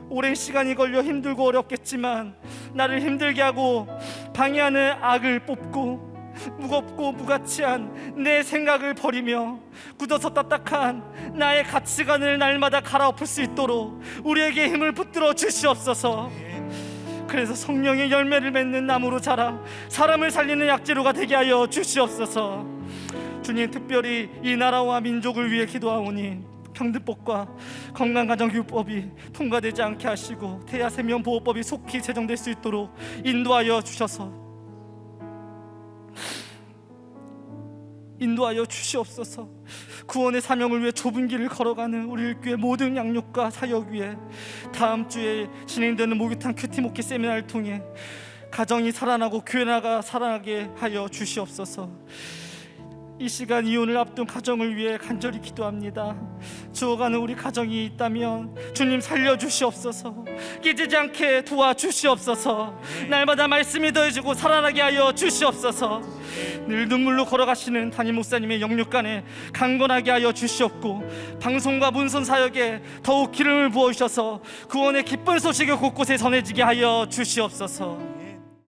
S3: 오랜 시간이 걸려 힘들고 어렵겠지만 나를 힘들게 하고 방해하는 악을 뽑고 무겁고 무가치한 내 생각을 버리며 굳어서 딱딱한 나의 가치관을 날마다 갈아엎을 수 있도록 우리에게 힘을 붙들어 주시옵소서. 그래서 성령의 열매를 맺는 나무로 자라 사람을 살리는 약재로가 되게 하여 주시옵소서. 주님, 특별히 이 나라와 민족을 위해 기도하오니 평등법과 건강가정교육법이 통과되지 않게 하시고 태아 생명보호법이 속히 제정될 수 있도록 인도하여 주시옵소서. 구원의 사명을 위해 좁은 길을 걸어가는 우리 교회 모든 양육과 사역 위에 다음 주에 진행되는 목욕탕 큐티 목회 세미나를 통해 가정이 살아나고 교회가 살아나게 하여 주시옵소서. 이 시간 이혼을 앞둔 가정을 위해 간절히 기도합니다. 죽어가는 우리 가정이 있다면 주님 살려주시옵소서. 깨지지 않게 도와주시옵소서. 날마다 말씀이 더해지고 살아나게 하여 주시옵소서. 늘 눈물로 걸어가시는 담임 목사님의 영육간에 강건하게 하여 주시옵고, 방송과 문선 사역에 더욱 기름을 부어주셔서 구원의 기쁜 소식을 곳곳에 전해지게 하여 주시옵소서.